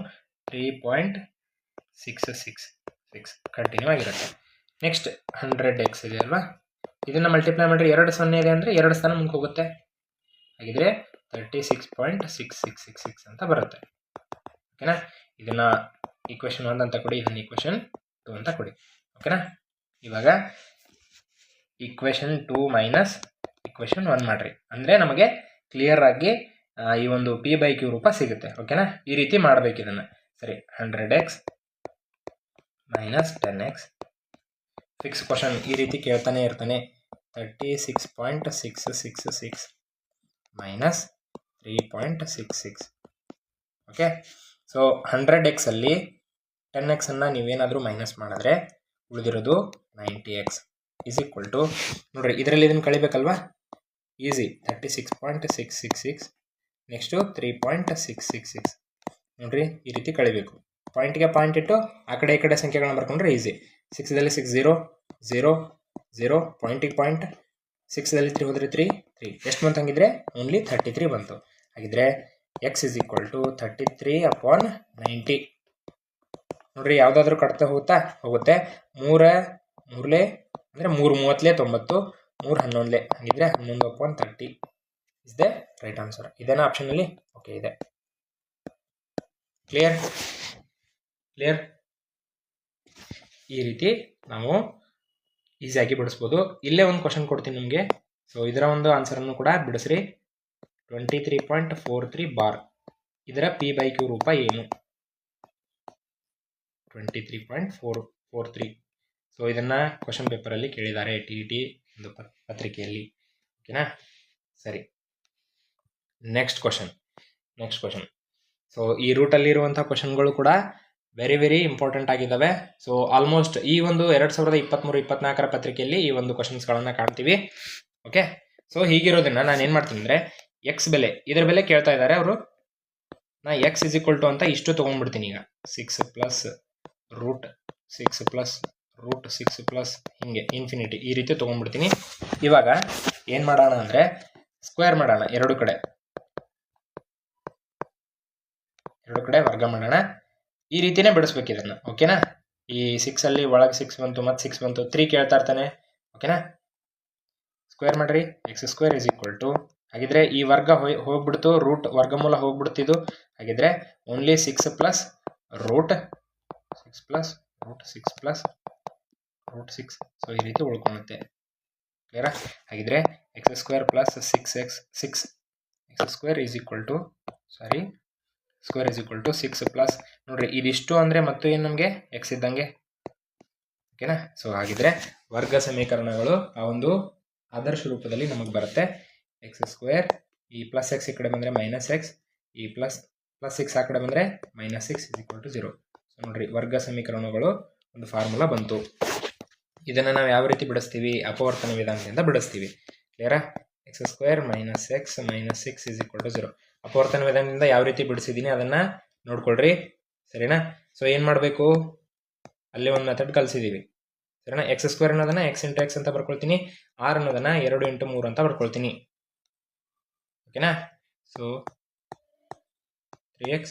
3.666 ಕಂಟಿನ್ಯೂ ಆಗಿರುತ್ತೆ. ನೆಕ್ಸ್ಟ್ 100x ಇದೆ ಅಲ್ವಾ? ಇದನ್ನು ಮಲ್ಟಿಪ್ಲೈ ಮಾಡಿರಿ. 2 0 ಇದೆ ಅಂದರೆ 2 ಸ್ಥಾನ ಮುಂದೆ ಹೋಗುತ್ತೆ. ಹಾಗಿದ್ರೆ 36.6666 ಅಂತ ಬರುತ್ತೆ. ಓಕೆನಾ? ಇದನ್ನು ಈಕ್ವೇಷನ್ 1 ಅಂತ ಕೊಡಿ, ಇದನ್ನು ಈಕ್ವೇಷನ್ 2 ಅಂತ ಕೊಡಿ. ಓಕೆನಾ? ಇವಾಗ ಈಕ್ವೇಷನ್ 2 ಮೈನಸ್ ಈಕ್ವೇಷನ್ 1 ಮಾಡಿರಿ. ಅಂದರೆ ನಮಗೆ ಕ್ಲಿಯರ್ ಆಗಿ ಈ ಒಂದು ಪಿ ಬೈ ಕ್ಯೂ ರೂಪ ಸಿಗುತ್ತೆ. ಓಕೆನಾ? ಈ ರೀತಿ ಮಾಡಬೇಕು ಇದನ್ನು. ಸರಿ, 100x minus 10x. Fix question ಈ ರೀತಿ ಕೇಳ್ತಾನೆ ಇರ್ತಾನೆ. 36.666 ಮೈನಸ್ 3.66. ಓಕೆ, ಸೊ 100x ಅಲ್ಲಿ 10x ಅನ್ನು ನೀವೇನಾದರೂ ಮೈನಸ್ ಮಾಡಿದ್ರೆ ಉಳಿದಿರೋದು 90x ಇಸ್ ಈಕ್ವಲ್ ಟು ನೋಡ್ರಿ, ಇದರಲ್ಲಿ ಇದನ್ನು ಕಳಿಬೇಕಲ್ವಾ? ಈಸಿ. 36.666 ನೆಕ್ಸ್ಟು 3.666 ನೋಡ್ರಿ, ಈ ರೀತಿ ಕಳಿಬೇಕು. ಪಾಯಿಂಟ್ಗೆ ಪಾಯಿಂಟ್ ಇಟ್ಟು ಆ ಕಡೆ ಈ ಕಡೆ ಸಂಖ್ಯೆಗಳನ್ನ ಬರ್ಕೊಂಡ್ರೆ ಈಸಿ. 6ದಲ್ಲಿ 6 0 0 0, ಪಾಯಿಂಟಿಗೆ ಪಾಯಿಂಟ್. 6ದಲ್ಲಿ 3 ಹೋದರೆ 3 3. ಎಷ್ಟು ಬಂತು ಹಂಗಿದ್ರೆ? ಓನ್ಲಿ 33 ಬಂತು. ಹಾಗಿದ್ರೆ ಎಕ್ಸ್ ಇಸ್ ಈಕ್ವಲ್ ಟು 33/90. ನೋಡ್ರಿ, ಯಾವುದಾದ್ರೂ ಕಟ್ತಾ ಹೋಗುತ್ತೆ. 3 3 ಅಂದರೆ 3 30 90, 3 11. ಹಾಗಿದ್ರೆ 11/30 ಇಸ್ ದ ರೈಟ್ ಆನ್ಸರ್. ಇದೇನಾ ಆಪ್ಷನಲ್ಲಿ? ಓಕೆ, ಇದೆ. ಕ್ಲಿಯರ್? ಈ ರೀತಿ ನಾವು ಈಸಿಯಾಗಿ ಬಿಡಿಸ್ಬೋದು. ಇಲ್ಲೇ ಒಂದು ಕ್ವಶನ್ ಕೊಡ್ತೀನಿ ನಿಮಗೆ. ಸೊ ಇದರ ಒಂದು ಆನ್ಸರನ್ನು ಕೂಡ ಬಿಡಿಸ್ರಿ. 23.43 ಬಾರ್. ಇದರ ಪಿ ಬೈ ಕ್ಯೂ ರೂಪ ಏನು? 23.43. ಸೊ ಇದನ್ನು ಕ್ವಶನ್ ಪೇಪರಲ್ಲಿ ಕೇಳಿದ್ದಾರೆ, TET ಒಂದು ಪತ್ರಿಕೆಯಲ್ಲಿ. ಓಕೆನಾ? ಸರಿ, ನೆಕ್ಸ್ಟ್ ಕ್ವಶನ್. ಸೊ ಈ ರೂಟಲ್ಲಿರುವಂಥ ಕ್ವಶನ್ಗಳು ಕೂಡ ವೆರಿ ಇಂಪಾರ್ಟೆಂಟ್ ಆಗಿದ್ದಾವೆ. ಸೊ ಆಲ್ಮೋಸ್ಟ್ ಈ ಒಂದು 2023-24 ಪತ್ರಿಕೆಯಲ್ಲಿ ಈ ಒಂದು ಕ್ವಶನ್ಸ್ಗಳನ್ನು ಕಾಣ್ತೀವಿ. ಓಕೆ, ಸೊ ಹೀಗಿರೋದನ್ನ ನಾನು ಏನು ಮಾಡ್ತೀನಿ ಅಂದರೆ ಎಕ್ಸ್ ಬೆಲೆ, ಇದರ ಬೆಲೆ ಕೇಳ್ತಾ ಇದ್ದಾರೆ ಅವರು. ನಾ ಎಕ್ಸ್ ಇಸ್ ಈಕ್ವಲ್ ಟು ಅಂತ ಇಷ್ಟು ತೊಗೊಂಡ್ಬಿಡ್ತೀನಿ. ಈಗ 6 ಪ್ಲಸ್ ರೂಟ್ 6 ಪ್ಲಸ್ ಹಿಂಗೆ ಇನ್ಫಿನಿಟಿ ಈ ರೀತಿ ತೊಗೊಂಡ್ಬಿಡ್ತೀನಿ. ಇವಾಗ ಏನು ಮಾಡೋಣ ಅಂದರೆ ಸ್ಕ್ವೇರ್ ಮಾಡೋಣ. ಎರಡು ಕಡೆ ಎರಡು ಕಡೆ ವರ್ಗ ಮಾಡೋಣ. ಈ ರೀತಿನೇ ಬಿಡಿಸ್ಬೇಕು ಇದನ್ನು. ಓಕೆನಾ? ಈ 6 ಒಳಗೆ 6 ಬಂತು, ಮತ್ತು 6 ಬಂತು, 3 ಕೇಳ್ತಾ ಇರ್ತಾನೆ. ಓಕೆನಾ? ಸ್ಕ್ವೇರ್ ಮಾಡ್ರಿ. x² ಹಾಗಿದ್ರೆ ಈ ವರ್ಗ ಹೋಗ್ಬಿಡ್ತು, ರೂಟ್ ವರ್ಗಮೂಲ ಹೋಗ್ಬಿಡ್ತಿದ್ದು. ಹಾಗಿದ್ರೆ only 6 plus root 6 plus root 6 plus root 6. So ಈ ರೀತಿ ಉಳ್ಕೊಳ್ಳುತ್ತೆ. ಕ್ಲಿಯರಾ? ಹಾಗಿದ್ರೆ x² plus 6x 6 x² square is equal to 6 plus ನೋಡ್ರಿ ಇದಿಷ್ಟು ಅಂದರೆ ಮತ್ತು ಏನು ನಮಗೆ ಎಕ್ಸ್ ಇದ್ದಂಗೆ. ಓಕೆನಾ? ಸೊ ಹಾಗಿದ್ರೆ ವರ್ಗ ಸಮೀಕರಣಗಳು ಆ ಒಂದು ಆದರ್ಶ ರೂಪದಲ್ಲಿ ನಮಗೆ ಬರುತ್ತೆ. x² ಈ ಪ್ಲಸ್ ಎಕ್ಸ್ ಈ ಕಡೆ ಬಂದರೆ ಮೈನಸ್ ಎಕ್ಸ್, ಈ ಪ್ಲಸ್ 6 ಆ ಕಡೆ ಬಂದರೆ minus 6 is equal to 0. So ನೋಡ್ರಿ ವರ್ಗ ಸಮೀಕರಣಗಳು ಒಂದು ಫಾರ್ಮುಲಾ ಬಂತು. ಇದನ್ನು ನಾವು ಯಾವ ರೀತಿ ಬಿಡಿಸ್ತೀವಿ? ಅಪವರ್ತನ ವಿಧಾನದಿಂದ ಬಿಡಿಸ್ತೀವಿ. ಕ್ಲಿಯರಾ? x² minus x minus 6 is equal to 0. ಅಪವರ್ತನ ವಿಧಾನದಿಂದ ಯಾವ ರೀತಿ ಬಿಡಿಸಿದ್ದೀನಿ ಅದನ್ನು ನೋಡ್ಕೊಳ್ರಿ. ಸರಿನಾ? ಸೊ ಏನು ಮಾಡಬೇಕು? ಅಲ್ಲಿ ಒಂದು ಮೆಥಡ್ ಕಲಿಸಿದ್ದೀವಿ. ಸರಿನಾ? x² ಅನ್ನೋದನ್ನು x ಇಂಟು ಎಕ್ಸ್ ಅಂತ ಬರ್ಕೊಳ್ತೀನಿ, r ಅನ್ನೋದನ್ನು 2 ಇಂಟು 3 ಅಂತ ಬರ್ಕೊಳ್ತೀನಿ. ಓಕೆನಾ? So 3x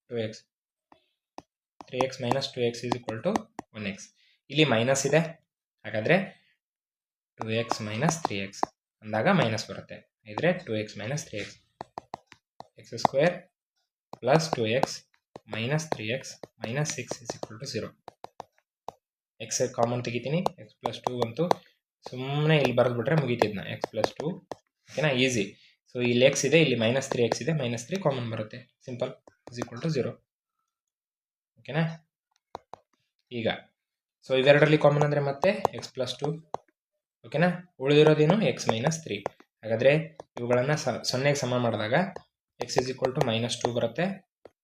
2x 3x minus 2x is equal to 1x. ಇಲ್ಲಿ ಮೈನಸ್ ಇದೆ, ಹಾಗಾದರೆ 2x ಮೈನಸ್ 3x ಅಂದಾಗ ಮೈನಸ್ ಬರುತ್ತೆ. ಇದ್ರೆ 2x minus 3x x² plus 2x minus 3x minus 6 is equal to 0. X common ತೆಗಿತೀನಿ, ಎಕ್ಸ್ ಪ್ಲಸ್ 2 ಬಂತು. ಸುಮ್ಮನೆ ಇಲ್ಲಿ ಬರೆದ್ಬಿಟ್ರೆ ಮುಗೀತಿದ್ನ ಎಕ್ಸ್ ಪ್ಲಸ್ 2. ಓಕೆನಾ? ಈಸಿ. ಸೊ ಇಲ್ಲಿ ಎಕ್ಸ್ ಇದೆ, ಇಲ್ಲಿ ಮೈನಸ್ 3x ಇದೆ, ಮೈನಸ್ 3 ಕಾಮನ್ ಬರುತ್ತೆ. ಸಿಂಪಲ್. Is equal to 0. ಓಕೆನಾ? ಈಗ ಸೊ ಇವೆರಡರಲ್ಲಿ ಕಾಮನ್ ಅಂದರೆ ಮತ್ತೆ ಎಕ್ಸ್ ಪ್ಲಸ್ 2. ಓಕೆನಾ? ಉಳಿದಿರೋದೇನು? X minus 3. ಹಾಗಾದರೆ ಇವುಗಳನ್ನು 0ಗೆ ಸಮ ಮಾಡಿದಾಗ x is equal to minus 2 ಬರುತ್ತೆ,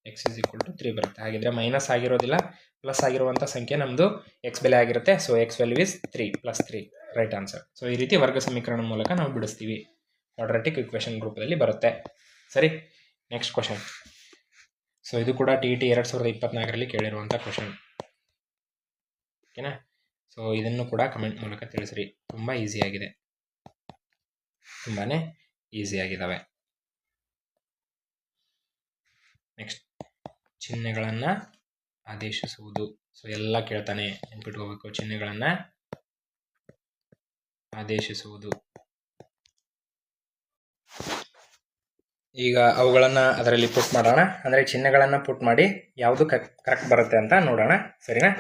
ಎಕ್ಸ್ ಇಸ್ ಈಕ್ವಲ್ ಟು 3 ಬರುತ್ತೆ. ಹಾಗಿದ್ರೆ ಮೈನಸ್ ಆಗಿರೋದಿಲ್ಲ, ಪ್ಲಸ್ ಆಗಿರುವಂಥ ಸಂಖ್ಯೆ ನಮ್ಮದು ಎಕ್ಸ್ ಬೆಲೆ ಆಗಿರುತ್ತೆ. So X value is 3 plus 3 right answer. So ಈ ರೀತಿ ವರ್ಗ ಸಮೀಕರಣ ಮೂಲಕ ನಾವು ಬಿಡಿಸ್ತೀವಿ. ಕ್ವಾಡ್ರಾಟಿಕ್ ಇಕ್ವೇಷನ್ ರೂಪದಲ್ಲಿ ಬರುತ್ತೆ. ಸರಿ, ನೆಕ್ಸ್ಟ್ ಕ್ವಶನ್. ಸೊ ಇದು ಕೂಡ TET 2024ರಲ್ಲಿ ಕೇಳಿರುವಂಥ ಕ್ವಶನ್. ಓಕೆನಾ? ಸೊ ಇದನ್ನು ಕೂಡ ಕಮೆಂಟ್ ಮೂಲಕ ತಿಳಿಸ್ರಿ. ತುಂಬ ಈಸಿಯಾಗಿದೆ, ತುಂಬಾ ಈಸಿಯಾಗಿದ್ದಾವೆ. ನೆಕ್ಸ್ಟ್, ಚಿಹ್ನೆಗಳನ್ನು ಆದೇಶಿಸುವುದು. ಸೊ ಎಲ್ಲ ಕೇಳ್ತಾನೆ, ನೆನ್ಪಿಟ್ಕೋಬೇಕು. ಚಿಹ್ನೆಗಳನ್ನು ಆದೇಶಿಸುವುದು. ಈಗ ಅವುಗಳನ್ನು ಅದರಲ್ಲಿ ಪುಟ್ ಮಾಡೋಣ. ಅಂದರೆ ಚಿಹ್ನೆಗಳನ್ನು ಪುಟ್ ಮಾಡಿ ಯಾವುದು ಕರೆಕ್ಟ್ ಬರುತ್ತೆ ಅಂತ ನೋಡೋಣ. ಸರಿನಾ?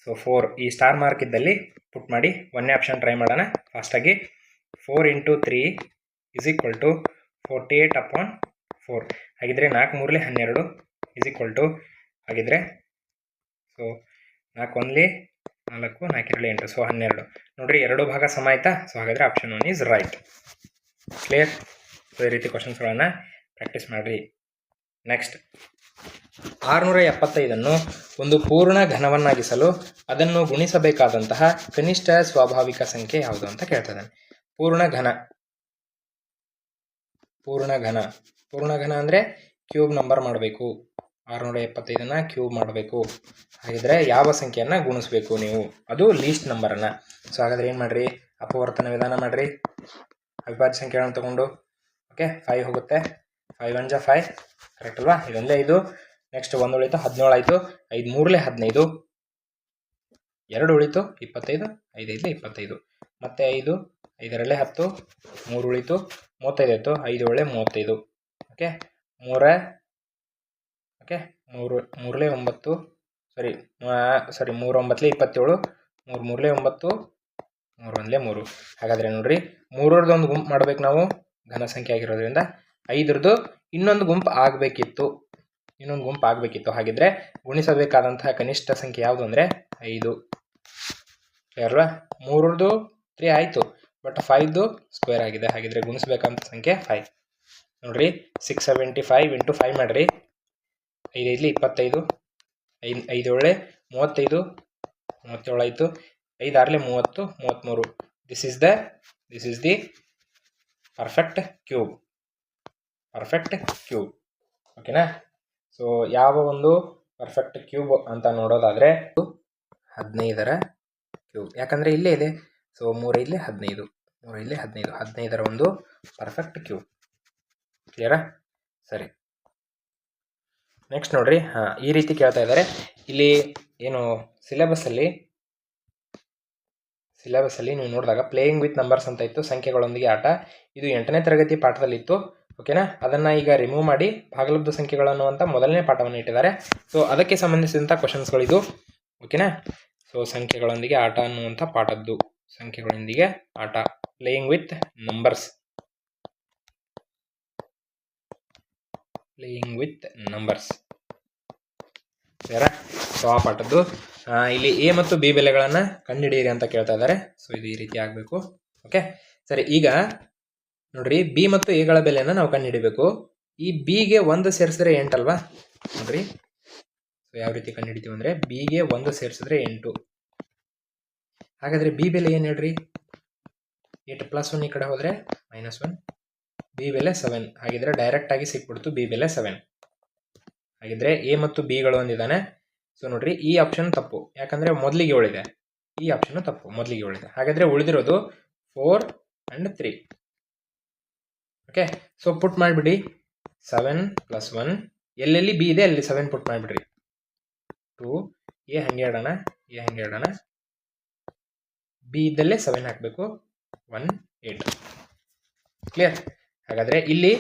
ಸೊ 4 ಈ ಸ್ಟಾರ್ ಮಾರ್ಕ್ ಇದ್ದಲ್ಲಿ ಪುಟ್ ಮಾಡಿ. ಒಂದನೇ ಆಪ್ಷನ್ ಟ್ರೈ ಮಾಡೋಣ ಫಾಸ್ಟಾಗಿ. 4 ಇಂಟು 3 ಇಸ್ ಈಕ್ವಲ್ ಟು 48/4. ಹಾಗಿದ್ರೆ 4 3 12 ಇಸ್ ಈಕ್ವಲ್ ಟು, ಹಾಗಿದ್ರೆ ಸೊ 4 1 4 4 2 8, ಸೊ 12. ನೋಡಿರಿ 2 ಭಾಗ ಸಮ ಆಯ್ತಾ? ಸೊ ಹಾಗಾದರೆ option 1 is right. Clear? So ಈ ರೀತಿ ಕ್ವಶನ್ಸ್ಗಳನ್ನು ಪ್ರಾಕ್ಟೀಸ್ ಮಾಡಿರಿ. ನೆಕ್ಸ್ಟ್, 675 ಒಂದು ಪೂರ್ಣ ಘನವನ್ನಾಗಿಸಲು ಅದನ್ನು ಗುಣಿಸಬೇಕಾದಂತಹ ಕನಿಷ್ಠ ಸ್ವಾಭಾವಿಕ ಸಂಖ್ಯೆ ಯಾವುದು ಅಂತ ಕೇಳ್ತದೆ. ಪೂರ್ಣ ಘನ ಅಂದರೆ ಕ್ಯೂಬ್ ನಂಬರ್ ಮಾಡಬೇಕು. 675 ಕ್ಯೂಬ್ ಮಾಡಬೇಕು. ಹಾಗಿದ್ರೆ ಯಾವ ಸಂಖ್ಯೆಯನ್ನು ಗುಣಿಸ್ಬೇಕು ನೀವು? ಅದು ಲೀಸ್ಟ್ ನಂಬರನ್ನು. ಸೊ ಹಾಗಾದ್ರೆ ಏನು ಮಾಡಿರಿ? ಅಪವರ್ತನ ವಿಧಾನ ಮಾಡಿರಿ. ಅವಿಭಾಜ್ಯ ಸಂಖ್ಯೆಗಳನ್ನು ತಗೊಂಡು. ಓಕೆ, 5 ಹೋಗುತ್ತೆ. 5 1 ಜ 5, ಕರೆಕ್ಟ್ ಅಲ್ವಾ? ಇದೊಂದೇ 5. ನೆಕ್ಸ್ಟ್ 1 ಉಳಿತು, 17 ಆಯಿತು. 5 3 15, 2 ಉಳಿತು 25, 5 5 25, ಮತ್ತೆ 5 5 2 10, 3 ಉಳಿತು 35 ಆಯಿತು. 5 7 35. ಓಕೆ, 3 3 9, ಸಾರಿ 3 9 27, 3 3 9, 3 1 3. ಹಾಗಾದರೆ ನೋಡ್ರಿ, 3ರದ್ದು ಒಂದು ಗುಂಪು ಮಾಡ್ಬೇಕು ನಾವು, ಘನ ಸಂಖ್ಯೆ ಆಗಿರೋದ್ರಿಂದ. 5ರದ್ದು ಇನ್ನೊಂದು ಗುಂಪು ಆಗಬೇಕಿತ್ತು. ಹಾಗಿದ್ರೆ ಗುಣಿಸಬೇಕಾದಂತಹ ಕನಿಷ್ಠ ಸಂಖ್ಯೆ ಯಾವುದು ಅಂದರೆ 5. ಅಲ್ವಾ? 3ರದ್ದು 3 ಆಯಿತು, ಬಟ್ 5ದು ಸ್ಕ್ವೇರ್ ಆಗಿದೆ. ಹಾಗಿದ್ರೆ ಗುಣಿಸಬೇಕಂತ ಸಂಖ್ಯೆ 5. ನೋಡ್ರಿ, 675 ಇಂಟು 5 ಮಾಡಿರಿ. 5 5 25, 5 7 35, 37 ಆಯಿತು. 5 6 30, 33. This is the perfect cube. ಓಕೆನಾ? ಸೊ ಯಾವ ಒಂದು ಪರ್ಫೆಕ್ಟ್ ಕ್ಯೂಬ್ ಅಂತ ನೋಡೋದಾದರೆ 15ರ ಕ್ಯೂಬ್, ಯಾಕಂದರೆ ಇಲ್ಲೇ ಇದೆ. ಸೊ 3 5 15, 3 5 15, 15ರ ಒಂದು ಪರ್ಫೆಕ್ಟ್ ಕ್ಯೂಬ್. ಕ್ಲಿಯರಾ? ಸರಿ, ನೆಕ್ಸ್ಟ್ ನೋಡ್ರಿ, ಈ ರೀತಿ ಕೇಳ್ತಾ ಇದ್ದಾರೆ. ಇಲ್ಲಿ ಏನು ಸಿಲೆಬಸ್ಸಲ್ಲಿ ನೀವು ನೋಡಿದಾಗ ಪ್ಲೇಯಿಂಗ್ ವಿತ್ ನಂಬರ್ಸ್ ಅಂತ ಇತ್ತು, ಸಂಖ್ಯೆಗಳೊಂದಿಗೆ ಆಟ. ಇದು 8ನೇ ತರಗತಿ ಪಾಠದಲ್ಲಿತ್ತು. ಓಕೆನಾ, ಅದನ್ನು ಈಗ ರಿಮೂವ್ ಮಾಡಿ ಭಾಗಲಬ್ಧ ಸಂಖ್ಯೆಗಳು ಅನ್ನುವಂಥ ಮೊದಲನೇ ಪಾಠವನ್ನು ಇಟ್ಟಿದ್ದಾರೆ. ಸೊ ಅದಕ್ಕೆ ಸಂಬಂಧಿಸಿದಂಥ ಕ್ವಶನ್ಸ್ಗಳಿದು. ಓಕೆನಾ, ಸೊ ಸಂಖ್ಯೆಗಳೊಂದಿಗೆ ಆಟ ಅನ್ನುವಂಥ ಪಾಠದ್ದು, ಸಂಖ್ಯೆಗಳೊಂದಿಗೆ ಆಟ, ಪ್ಲೇಯಿಂಗ್ ವಿತ್ ನಂಬರ್ಸ್, ಸರಿಯಾ? ಸೊ ಆ ಪಾಠದ್ದು ಇಲ್ಲಿ ಎ ಮತ್ತು ಬಿ ಬೆಲೆಗಳನ್ನು ಕಂಡುಹಿಡಿಯಿರಿ ಅಂತ ಕೇಳ್ತಾ ಇದ್ದಾರೆ. ಸೊ ಇದು ಈ ರೀತಿ ಆಗಬೇಕು. ಓಕೆ, ಸರಿ. ಈಗ ನೋಡ್ರಿ, ಬಿ ಮತ್ತು ಎಗಳ ಬೆಲೆಯನ್ನು ನಾವು ಕಂಡುಹಿಡಿಬೇಕು. ಈ ಬಿಗೆ 1 ಸೇರಿಸಿದ್ರೆ 8 ಅಲ್ವಾ? ನೋಡ್ರಿ, ಸೊ ಯಾವ ರೀತಿ ಕಂಡುಹಿಡಿತೀವಿ ಅಂದರೆ, ಬಿಗೆ 1 ಸೇರಿಸಿದ್ರೆ 8. ಹಾಗಾದರೆ ಬಿ ಬೆಲೆ ಏನು ಹೇಳ್ರಿ? 8 + 1 ಈ ಕಡೆ ಹೋದರೆ -1, ಬಿ ಬೆಲೆ 7. ಹಾಗಿದ್ರೆ ಡೈರೆಕ್ಟ್ ಆಗಿ ಸಿಕ್ಬಿಡ್ತು ಬಿ ಬೆಲೆ 7. ಹಾಗಿದ್ರೆ ಎ ಮತ್ತು ಬಿಗಳು ಒಂದಿದ್ದಾನೆ. ಸೊ ನೋಡ್ರಿ, ಈ ಆಪ್ಷನ್ ತಪ್ಪು, ಯಾಕಂದ್ರೆ ಮೊದಲಿಗೆ ಉಳಿದೆ. ಈ ಆಪ್ಷನ್ ತಪ್ಪು, ಮೊದಲಿಗೆ ಉಳಿದೆ. ಹಾಗಾದ್ರೆ ಉಳಿದಿರೋದು 4 and 3. ಓಕೆ, ಸೊ ಪುಟ್ ಮಾಡಿಬಿಡಿ. 7 + 1, ಎಲ್ಲೆಲ್ಲಿ ಬಿ ಇದೆ ಅಲ್ಲಿ 7 ಪುಟ್ ಮಾಡಿಬಿಡ್ರಿ. 2, ಎ ಹಂಗೆ ಇಡೋಣ, ಬಿ ಇದ್ದಲ್ಲೇ 7 ಹಾಕಬೇಕು. 1, 8. ಕ್ಲಿಯರ್? ಹಾಗಾದ್ರೆ ಇಲ್ಲಿ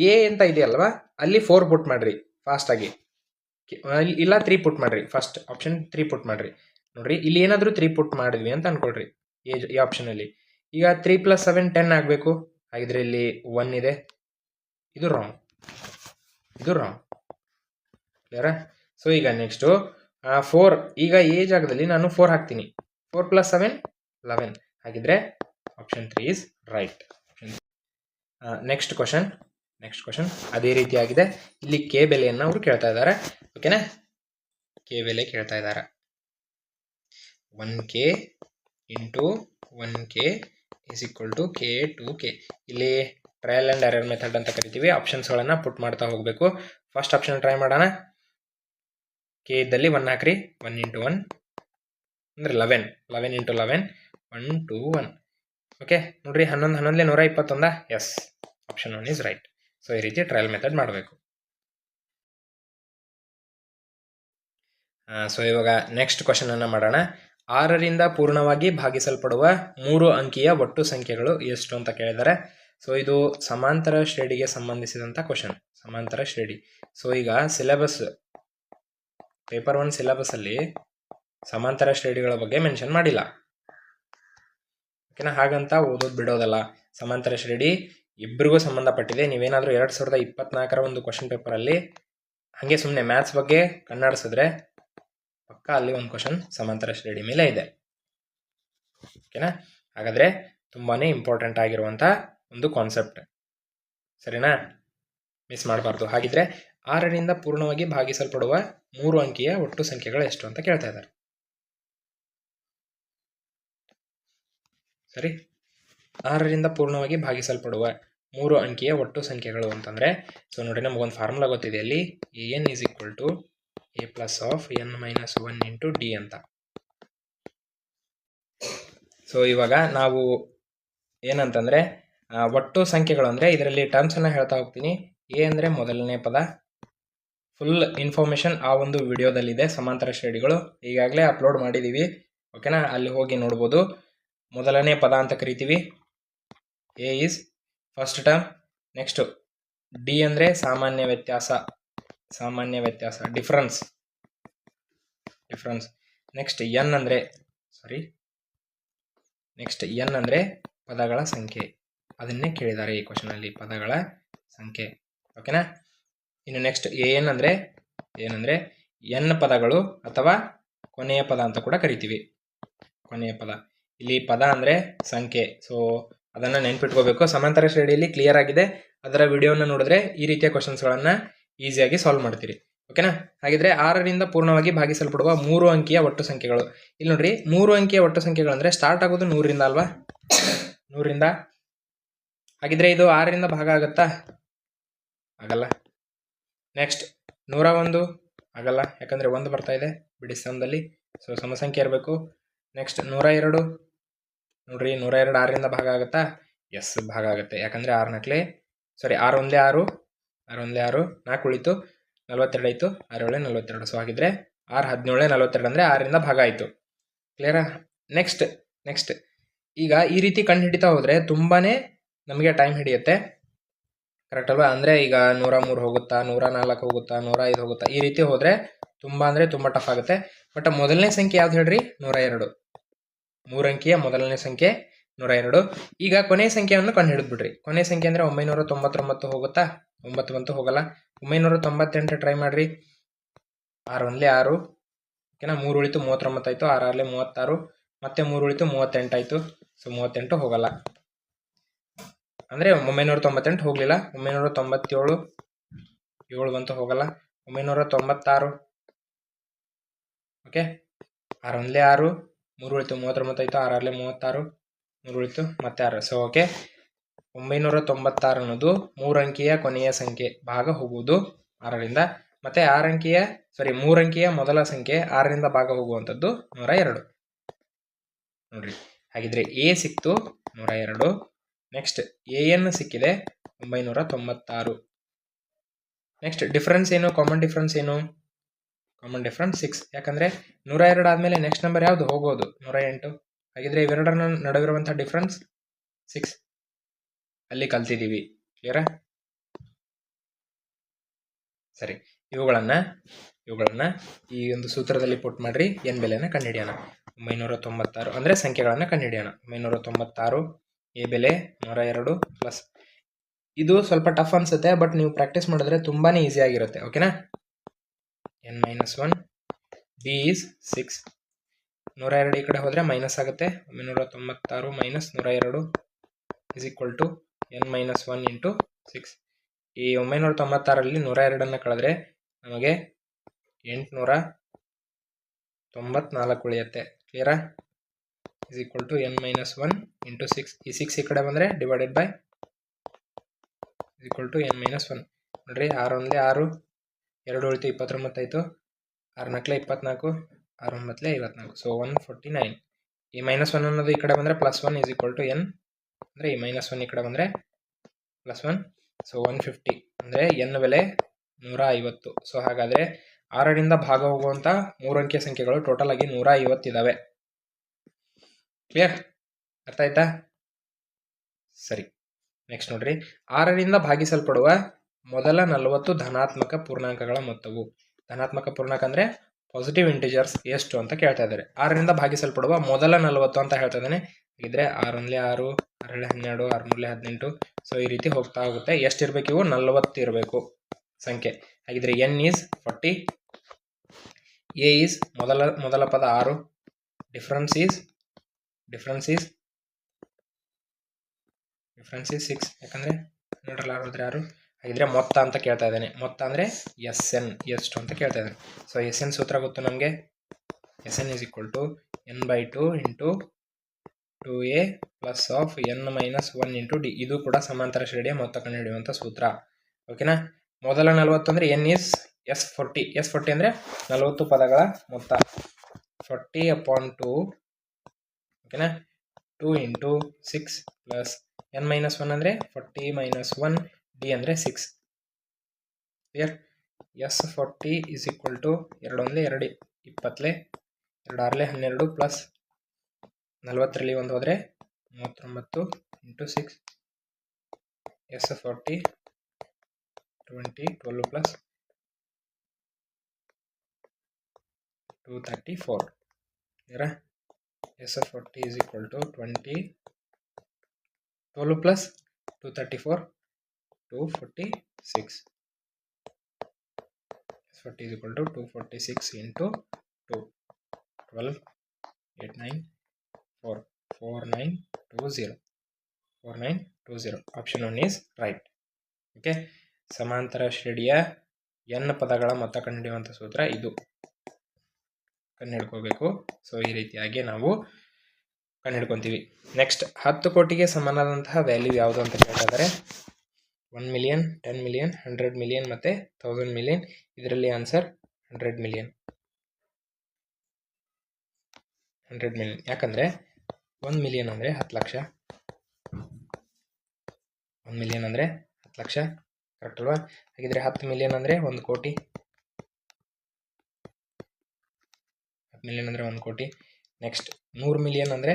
ಎ ಅಂತ ಇದೆಯಲ್ವಾ, ಅಲ್ಲಿ 4 ಪುಟ್ ಮಾಡ್ರಿ ಫಾಸ್ಟ್ ಆಗಿ, ಇಲ್ಲ 3 ಪುಟ್ ಮಾಡ್ರಿ. ಫಸ್ಟ್ ಆಪ್ಷನ್ 3 ಪುಟ್ ಮಾಡ್ರಿ. ನೋಡ್ರಿ, ಇಲ್ಲಿ ಏನಾದರೂ 3 ಪುಟ್ ಮಾಡಿದ್ವಿ ಅಂತ ಅನ್ಕೊಳ್ರಿ ಈ ಆಪ್ಷನ್ ಅಲ್ಲಿ. ಈಗ 3 + 7 10 ಆಗಬೇಕು. ಹಾಗಿದ್ರೆ ಇಲ್ಲಿ 1 ಇದೆ, ಇದು ರಾಂಗ್. ಕ್ಲಿಯರಾ? ಸೊ ಈಗ ನೆಕ್ಸ್ಟು 4, ಈಗ ಎ ಜಾಗದಲ್ಲಿ ನಾನು 4 ಹಾಕ್ತೀನಿ. 4 + 7 11. ಹಾಗಿದ್ರೆ option 3 is right. Next question ಅದೇ ರೀತಿಯಾಗಿದೆ. ಇಲ್ಲಿ ಕೆ ಬೆಲೆಯನ್ನು ಅವರು ಕೇಳ್ತಾ ಇದ್ದಾರೆ. ಓಕೆನಾ, ಕೆ ಬೆಲೆ ಕೇಳ್ತಾ ಇದ್ದಾರೆ. 1k × 1k = k to k. ಇಲ್ಲಿ ಟ್ರಯಲ್ ಆ್ಯಂಡ್ ಎರರ್ ಮೆಥಡ್ ಅಂತ ಕರಿತೀವಿ. ಆಪ್ಷನ್ಸ್ಗಳನ್ನು ಪುಟ್ ಮಾಡ್ತಾ ಹೋಗಬೇಕು. ಫಸ್ಟ್ ಆಪ್ಷನ್ ಟ್ರೈ ಮಾಡೋಣ. ಕೆ ಇದ್ದಲ್ಲಿ 1 ಹಾಕ್ರಿ. 1 × 1 ಅಂದರೆ 11. 11 × 11 1 2 1. ಓಕೆ, ನೋಡ್ರಿ, 11 11 121. Yes, option 1 is right. So ಈ ರೀತಿ ಟ್ರಯಲ್ ಮೆಥಡ್ ಮಾಡಬೇಕು. ಸೊ ಇವಾಗ ನೆಕ್ಸ್ಟ್ ಕ್ವಶನ್ ಅನ್ನು ಮಾಡೋಣ. 6ರಿಂದ ಪೂರ್ಣವಾಗಿ ಭಾಗಿಸಲ್ಪಡುವ 3 ಅಂಕಿಯ ಒಟ್ಟು ಸಂಖ್ಯೆಗಳು ಎಷ್ಟು ಅಂತ ಕೇಳಿದ್ದಾರೆ. ಸೊ ಇದು ಸಮಾಂತರ ಶ್ರೇಣಿಗೆ ಸಂಬಂಧಿಸಿದಂಥ ಕ್ವಶನ್, ಸಮಾಂತರ ಶ್ರೇಣಿ. ಸೊ ಈಗ ಸಿಲೆಬಸ್, ಪೇಪರ್ 1 ಸಿಲೆಬಸ್ ಅಲ್ಲಿ ಸಮಾಂತರ ಶ್ರೇಣಿಗಳ ಬಗ್ಗೆ ಮೆನ್ಷನ್ ಮಾಡಿಲ್ಲ. ಓಕೆನಾ, ಹಾಗಂತ ಓದೋದು ಬಿಡೋದಲ್ಲ. ಸಮಾಂತರ ಶ್ರೇಣಿ ಇಬ್ಬರಿಗೂ ಸಂಬಂಧಪಟ್ಟಿದೆ. ನೀವೇನಾದರೂ 2024ರ ಒಂದು ಕ್ವಶನ್ ಪೇಪರಲ್ಲಿ ಹಾಗೆ ಸುಮ್ಮನೆ ಮ್ಯಾಥ್ಸ್ ಬಗ್ಗೆ ಕಣ್ಣಾಡಿಸಿದ್ರೆ ಪಕ್ಕ ಅಲ್ಲಿ ಒಂದು ಕ್ವಶನ್ ಸಮಾಂತರ ಶ್ರೇಣಿ ಮೇಲೆ ಇದೆ. ಓಕೆನಾ, ಹಾಗಾದರೆ ತುಂಬಾ ಇಂಪಾರ್ಟೆಂಟ್ ಆಗಿರುವಂಥ ಒಂದು ಕಾನ್ಸೆಪ್ಟ್, ಸರಿನಾ? ಮಿಸ್ ಮಾಡಬಾರ್ದು. ಹಾಗಿದ್ರೆ 6ರಿಂದ ಪೂರ್ಣವಾಗಿ ಭಾಗಿಸಲ್ಪಡುವ 3 ಅಂಕಿಯ ಒಟ್ಟು ಸಂಖ್ಯೆಗಳು ಎಷ್ಟು ಅಂತ ಕೇಳ್ತಾ ಇದ್ದಾರೆ. ಸರಿ, 6ರಿಂದ ಪೂರ್ಣವಾಗಿ ಭಾಗಿಸಲ್ಪಡುವ 3 ಅಂಕಿಯ ಒಟ್ಟು ಸಂಖ್ಯೆಗಳು ಅಂತಂದರೆ, ಸೊ ನೋಡಿ, ನಮಗೊಂದು ಫಾರ್ಮುಲಾ ಗೊತ್ತಿದೆ ಅಲ್ಲಿ, an = a + n - 1 × d ಅಂತ. ಸೊ ಇವಾಗ ನಾವು ಏನಂತಂದರೆ ಒಟ್ಟು ಸಂಖ್ಯೆಗಳು ಅಂದರೆ ಇದರಲ್ಲಿ ಟರ್ಮ್ಸನ್ನು ಹೇಳ್ತಾ ಹೋಗ್ತೀನಿ. ಎ ಅಂದರೆ ಮೊದಲನೇ ಪದ. ಫುಲ್ ಇನ್ಫಾರ್ಮೇಷನ್ ಆ ಒಂದು ವಿಡಿಯೋದಲ್ಲಿದೆ, ಸಮಾಂತರ ಶ್ರೇಣಿಗಳು ಈಗಾಗಲೇ ಅಪ್ಲೋಡ್ ಮಾಡಿದ್ದೀವಿ. ಓಕೆನಾ, ಅಲ್ಲಿ ಹೋಗಿ ನೋಡ್ಬೋದು. ಮೊದಲನೇ ಪದ ಅಂತ ಕರಿತೀವಿ. A is first term. Next D ಅಂದರೆ ಸಾಮಾನ್ಯ ವ್ಯತ್ಯಾಸ, ಡಿಫ್ರೆನ್ಸ್. ನೆಕ್ಸ್ಟ್ ಎನ್ ಅಂದರೆ ಪದಗಳ ಸಂಖ್ಯೆ. ಅದನ್ನೇ ಕೇಳಿದ್ದಾರೆ ಈ ಕ್ವಶನಲ್ಲಿ, ಪದಗಳ ಸಂಖ್ಯೆ. ಓಕೆನಾ, ಇನ್ನು ನೆಕ್ಸ್ಟ್ ಏನಂದರೆ ಎನ್ ಪದಗಳು ಅಥವಾ ಕೊನೆಯ ಪದ ಅಂತ ಕೂಡ ಕರಿತೀವಿ. ಕೊನೆಯ ಪದ, ಇಲ್ಲಿ ಪದ ಅಂದರೆ ಸಂಖ್ಯೆ. ಸೊ ಅದನ್ನು ನೆನ್ಪಿಟ್ಕೋಬೇಕು. ಸಮಾಂತರ ಶ್ರೇಣಿಯಲ್ಲಿ ಕ್ಲಿಯರ್ ಆಗಿದೆ. ಅದರ ವಿಡಿಯೋನ ನೋಡಿದ್ರೆ ಈ ರೀತಿಯ ಕ್ವಶನ್ಸ್ಗಳನ್ನು ಈಸಿಯಾಗಿ ಸಾಲ್ವ್ ಮಾಡ್ತೀರಿ. ಓಕೆನಾ, ಹಾಗಿದ್ರೆ 6ರಿಂದ ಪೂರ್ಣವಾಗಿ ಭಾಗಿಸಲ್ಪಡುವ 3 ಅಂಕಿಯ ಒಟ್ಟು ಸಂಖ್ಯೆಗಳು. ಇಲ್ಲಿ ನೋಡ್ರಿ, 3 ಅಂಕಿಯ ಒಟ್ಟು ಸಂಖ್ಯೆಗಳು ಅಂದರೆ ಸ್ಟಾರ್ಟ್ ಆಗೋದು 100ರಿಂದ ಅಲ್ವಾ? 100ರಿಂದ. ಹಾಗಿದ್ರೆ ಇದು 6ರಿಂದ ಭಾಗ ಆಗುತ್ತಾ? ಆಗಲ್ಲ. ನೆಕ್ಸ್ಟ್ 101 ಆಗಲ್ಲ, ಯಾಕಂದರೆ 1 ಬರ್ತಾ ಇದೆ ಬಿಡಿ ಸ್ಥಾನದಲ್ಲಿ. ಸೊ ಸಮಸಂಖ್ಯೆ ಇರಬೇಕು. ನೆಕ್ಸ್ಟ್ 102 ನೋಡ್ರಿ, 102 6ರಿಂದ ಭಾಗ ಆಗುತ್ತಾ? ಎಸ್, ಭಾಗ ಆಗುತ್ತೆ. ಯಾಕಂದರೆ 6 1 6, 4 ಉಳಿತು. 42 ಆಯಿತು, 6 7 42. ಸೊ ಹಾಗಿದ್ರೆ 6 17 42 ಅಂದರೆ 6ರಿಂದ ಭಾಗ ಆಯಿತು. ಕ್ಲಿಯರಾ? ನೆಕ್ಸ್ಟ್ ಈಗ ಈ ರೀತಿ ಕಂಡು ಹಿಡಿತಾ ಹೋದರೆ ತುಂಬಾ ನಮಗೆ ಟೈಮ್ ಹಿಡಿಯುತ್ತೆ. ಕರೆಕ್ಟ್ ಅಲ್ವಾ? ಅಂದರೆ ಈಗ 103 ಹೋಗುತ್ತಾ, 104 ಹೋಗುತ್ತಾ, 105 ಹೋಗುತ್ತಾ, ಈ ರೀತಿ ಹೋದರೆ ತುಂಬ ಅಂದರೆ ತುಂಬ ಟಫ್ ಆಗುತ್ತೆ. ಬಟ್ ಮೊದಲನೇ ಸಂಖ್ಯೆ ಯಾವ್ದು ಹೇಳ್ರಿ? 102. 3 ಅಂಕಿಯ ಮೊದಲನೇ ಸಂಖ್ಯೆ 102. ಈಗ ಕೊನೆಯ ಸಂಖ್ಯೆಯನ್ನು ಕಂಡು ಹಿಡಿದ್ಬಿಡ್ರಿ. ಕೊನೆಯ ಸಂಖ್ಯೆ ಅಂದರೆ 999 ಹೋಗುತ್ತಾ? 9 ಬಂತು, ಹೋಗಲ್ಲ. 998 ಟ್ರೈ ಮಾಡಿರಿ. 6 1 6, ಓಕೆನಾ? 3 ಉಳಿತು 39 ಆಯಿತು, 6 6 36, ಮತ್ತೆ 3 ಉಳಿತು 38 ಆಯಿತು. ಸೊ 38 ಹೋಗಲ್ಲ. ಅಂದರೆ 998 ಹೋಗಲಿಲ್ಲ. 997 7 ಬಂತು, ಹೋಗಲ್ಲ. 996, ಓಕೆ. 6 1 6, 3 ಉಳಿತು 39 ಆಯಿತು, 6 6 36, 3 ಉಳಿತು ಮತ್ತೆ 6. ಸೊ ಓಕೆ, 996 ಅನ್ನೋದು 3 ಅಂಕಿಯ ಕೊನೆಯ ಸಂಖ್ಯೆ, ಭಾಗ ಹೋಗುವುದು 6ರಿಂದ. ಮತ್ತೆ 3 ಅಂಕಿಯ ಮೊದಲ ಸಂಖ್ಯೆ 6ರಿಂದ ಭಾಗ ಹೋಗುವಂಥದ್ದು 102. ನೋಡ್ರಿ, ಹಾಗಿದ್ರೆ ಎ ಸಿಕ್ತು 102. ನೆಕ್ಸ್ಟ್ AN ಸಿಕ್ಕಿದೆ 996. ನೆಕ್ಸ್ಟ್ ಡಿಫ್ರೆನ್ಸ್ ಏನು? ಕಾಮನ್ ಡಿಫ್ರೆನ್ಸ್ ಏನು? Common difference 6. ಯಾಕಂದರೆ 102 ಆದಮೇಲೆ ನೆಕ್ಸ್ಟ್ ನಂಬರ್ ಯಾವುದು ಹೋಗೋದು? 108. ಹಾಗಿದ್ರೆ ಇವೆರಡರ ನಡುವಿರುವಂಥ ಡಿಫ್ರೆನ್ಸ್ 6. ಅಲ್ಲಿ ಕಲ್ತಿದ್ದೀವಿ. ಕ್ಲಿಯರಾ? ಸರಿ, ಇವುಗಳನ್ನು ಈ ಒಂದು ಸೂತ್ರದಲ್ಲಿ ಪುಟ್ ಮಾಡಿರಿ. ಎನ್ ಬೆಲೆನ ಕಂಡುಹಿಡಿಯೋಣ. 996 ಅಂದರೆ ಸಂಖ್ಯೆಗಳನ್ನು ಕಂಡುಹಿಡಿಯೋಣ. 996, ಎ ಬೆಲೆ 102 ಪ್ಲಸ್, ಇದು ಸ್ವಲ್ಪ ಟಫ್ ಅನ್ಸುತ್ತೆ, ಬಟ್ ನೀವು ಪ್ರಾಕ್ಟೀಸ್ ಮಾಡಿದ್ರೆ ತುಂಬಾ ಈಸಿ ಆಗಿರುತ್ತೆ. ಓಕೆನಾ? n-1, b is 6. 102 ಈ ಕಡೆ ಹೋದರೆ ಮೈನಸ್ ಆಗುತ್ತೆ. 996 minus 102 is equal to n-1 into 6. ಈ 996ರಲ್ಲಿ 102 ಕಳೆದ್ರೆ ನಮಗೆ 894 ಉಳಿಯುತ್ತೆ. ಕ್ಲಿಯರಾ? Is equal to n-1 into 6. ಈ 6 ಈ ಕಡೆ ಬಂದರೆ divided by is equal to n-1. ನೋಡ್ರಿ, 6 1 6, 2 ಉಳಿತು 29 ಆಯಿತು, 6 4 24, 6 9 54. ಸೊ 149. ಈ -1 ಅನ್ನೋದು ಈ ಕಡೆ ಬಂದರೆ +1 ಇಸ್ ಈಕ್ವಲ್ ಟು n, ಅಂದರೆ ಈ -1 ಈ ಕಡೆ ಬಂದರೆ +1. ಸೊ 150 ಅಂದರೆ n ಬೆಲೆ 150. ಸೊ ಹಾಗಾದರೆ 6ರಿಂದ ಭಾಗ ಹೋಗುವಂಥ 3 ಅಂಕಿಯ ಸಂಖ್ಯೆಗಳು ಟೋಟಲ್ ಆಗಿ 150 ಇದ್ದಾವೆ. ಕ್ಲಿಯರ್? ಅರ್ಥ ಆಯ್ತಾ? ಸರಿ, ನೆಕ್ಸ್ಟ್ ನೋಡ್ರಿ, 6ರಿಂದ ಭಾಗಿಸಲ್ಪಡುವ ಮೊದಲ 40 ಧನಾತ್ಮಕ ಪೂರ್ಣಾಂಕಗಳ ಮೊತ್ತವು. ಧನಾತ್ಮಕ ಪೂರ್ಣಾಂಕ ಅಂದರೆ ಪಾಸಿಟಿವ್ ಇಂಟಿಜರ್ಸ್ ಎಷ್ಟು ಅಂತ ಕೇಳ್ತಾ ಇದ್ದಾರೆ. 6ರಿಂದ ಭಾಗಿಸಲ್ಪಡುವ ಮೊದಲ 40 ಅಂತ ಹೇಳ್ತಾ ಇದ್ದಾನೆ. ಹಾಗಿದ್ರೆ 6 1 6, 6 12, 6 3 18. ಸೊ ಈ ರೀತಿ ಹೋಗ್ತಾ ಹೋಗುತ್ತೆ. ಎಷ್ಟಿರಬೇಕು? ಇವು 40 ಇರಬೇಕು ಸಂಖ್ಯೆ. ಹಾಗಿದ್ರೆ n ಈಸ್ 40, ಎ ಈಸ್ ಮೊದಲ ಪದ 6, ಡಿಫ್ರೆನ್ಸ್ ಈಸ್ 6. ಯಾಕಂದರೆ 12 6 6. ಹಾಗಿದ್ರೆ ಮೊತ್ತ ಅಂತ ಕೇಳ್ತಾ ಇದ್ದಾನೆ. ಮೊತ್ತ ಅಂದರೆ SN ಎಷ್ಟು ಅಂತ ಕೇಳ್ತಾ ಇದ್ದಾನೆ. ಸೊ SN ಸೂತ್ರ ಗೊತ್ತು ನಮಗೆ. SN is equal to n/2 into 2a plus of n-1 into d. ಇದು ಕೂಡ ಸಮಾಂತರ ಶ್ರೇಣಿಯ ಮೊತ್ತ ಕಂಡುಹಿಡಿಯುವಂಥ ಸೂತ್ರ. ಓಕೆನಾ? ಮೊದಲ 40 ಅಂದರೆ n ಈಸ್ S40. S40 ಅಂದರೆ 40 ಪದಗಳ ಮೊತ್ತ. 40/2, ಓಕೆನಾ? 2 ಇಂಟು 6 ಪ್ಲಸ್ n-1 ಅಂದರೆ 40 - 1, d ಅಂದರೆ 6. Clear? S40 is equal to 2 1 2, 20, 2 6 12 plus 40ರಲ್ಲಿ 1 ಹೋದರೆ 39 ಇಂಟು 6. S40 20 12 plus 234. ಕ್ಲಿಯರಾ? S40 is equal to 20 12 plus 234 246. S40 is equal to 246 into 2 12 8 9 4 4920. 4920. Option 1 is right. Okay. ಸಮಾಂತರ ಶ್ರೇಣಿಯ n ಪದಗಳ ಮೊತ್ತ ಕಂಡುಹಿಡಿಯುವಂಥ ಸೂತ್ರ ಇದು. ಕಂಡುಹಿಡ್ಕೋಬೇಕು. ಸೊ ಈ ರೀತಿಯಾಗಿ ನಾವು ಕಂಡುಹಿಡ್ಕೊತೀವಿ. ನೆಕ್ಸ್ಟ್ 10 ಕೋಟಿಗೆ ಸಮಾನವಾದಂತಹ ವ್ಯಾಲ್ಯೂ ಯಾವುದು ಅಂತ ಕೇಳ್ತಾ ಇದ್ದಾರೆ. 1 ಮಿಲಿಯನ್, 10 ಮಿಲಿಯನ್, 100 ಮಿಲಿಯನ್ ಮತ್ತು 1000 ಮಿಲಿಯನ್. ಇದರಲ್ಲಿ ಆನ್ಸರ್ 100 ಮಿಲಿಯನ್. 100 ಮಿಲಿಯನ್. ಯಾಕಂದರೆ 1 ಮಿಲಿಯನ್ ಅಂದರೆ 10 ಲಕ್ಷ. 1 ಮಿಲಿಯನ್ ಅಂದರೆ 10 ಲಕ್ಷ. ಕರೆಕ್ಟ್ ಅಲ್ವಾ? ಹಾಗಿದ್ರೆ 10 ಮಿಲಿಯನ್ ಅಂದರೆ 1 ಕೋಟಿ. 10 ಮಿಲಿಯನ್ ಅಂದರೆ 1 ಕೋಟಿ. ನೆಕ್ಸ್ಟ್ 100 ಮಿಲಿಯನ್ ಅಂದರೆ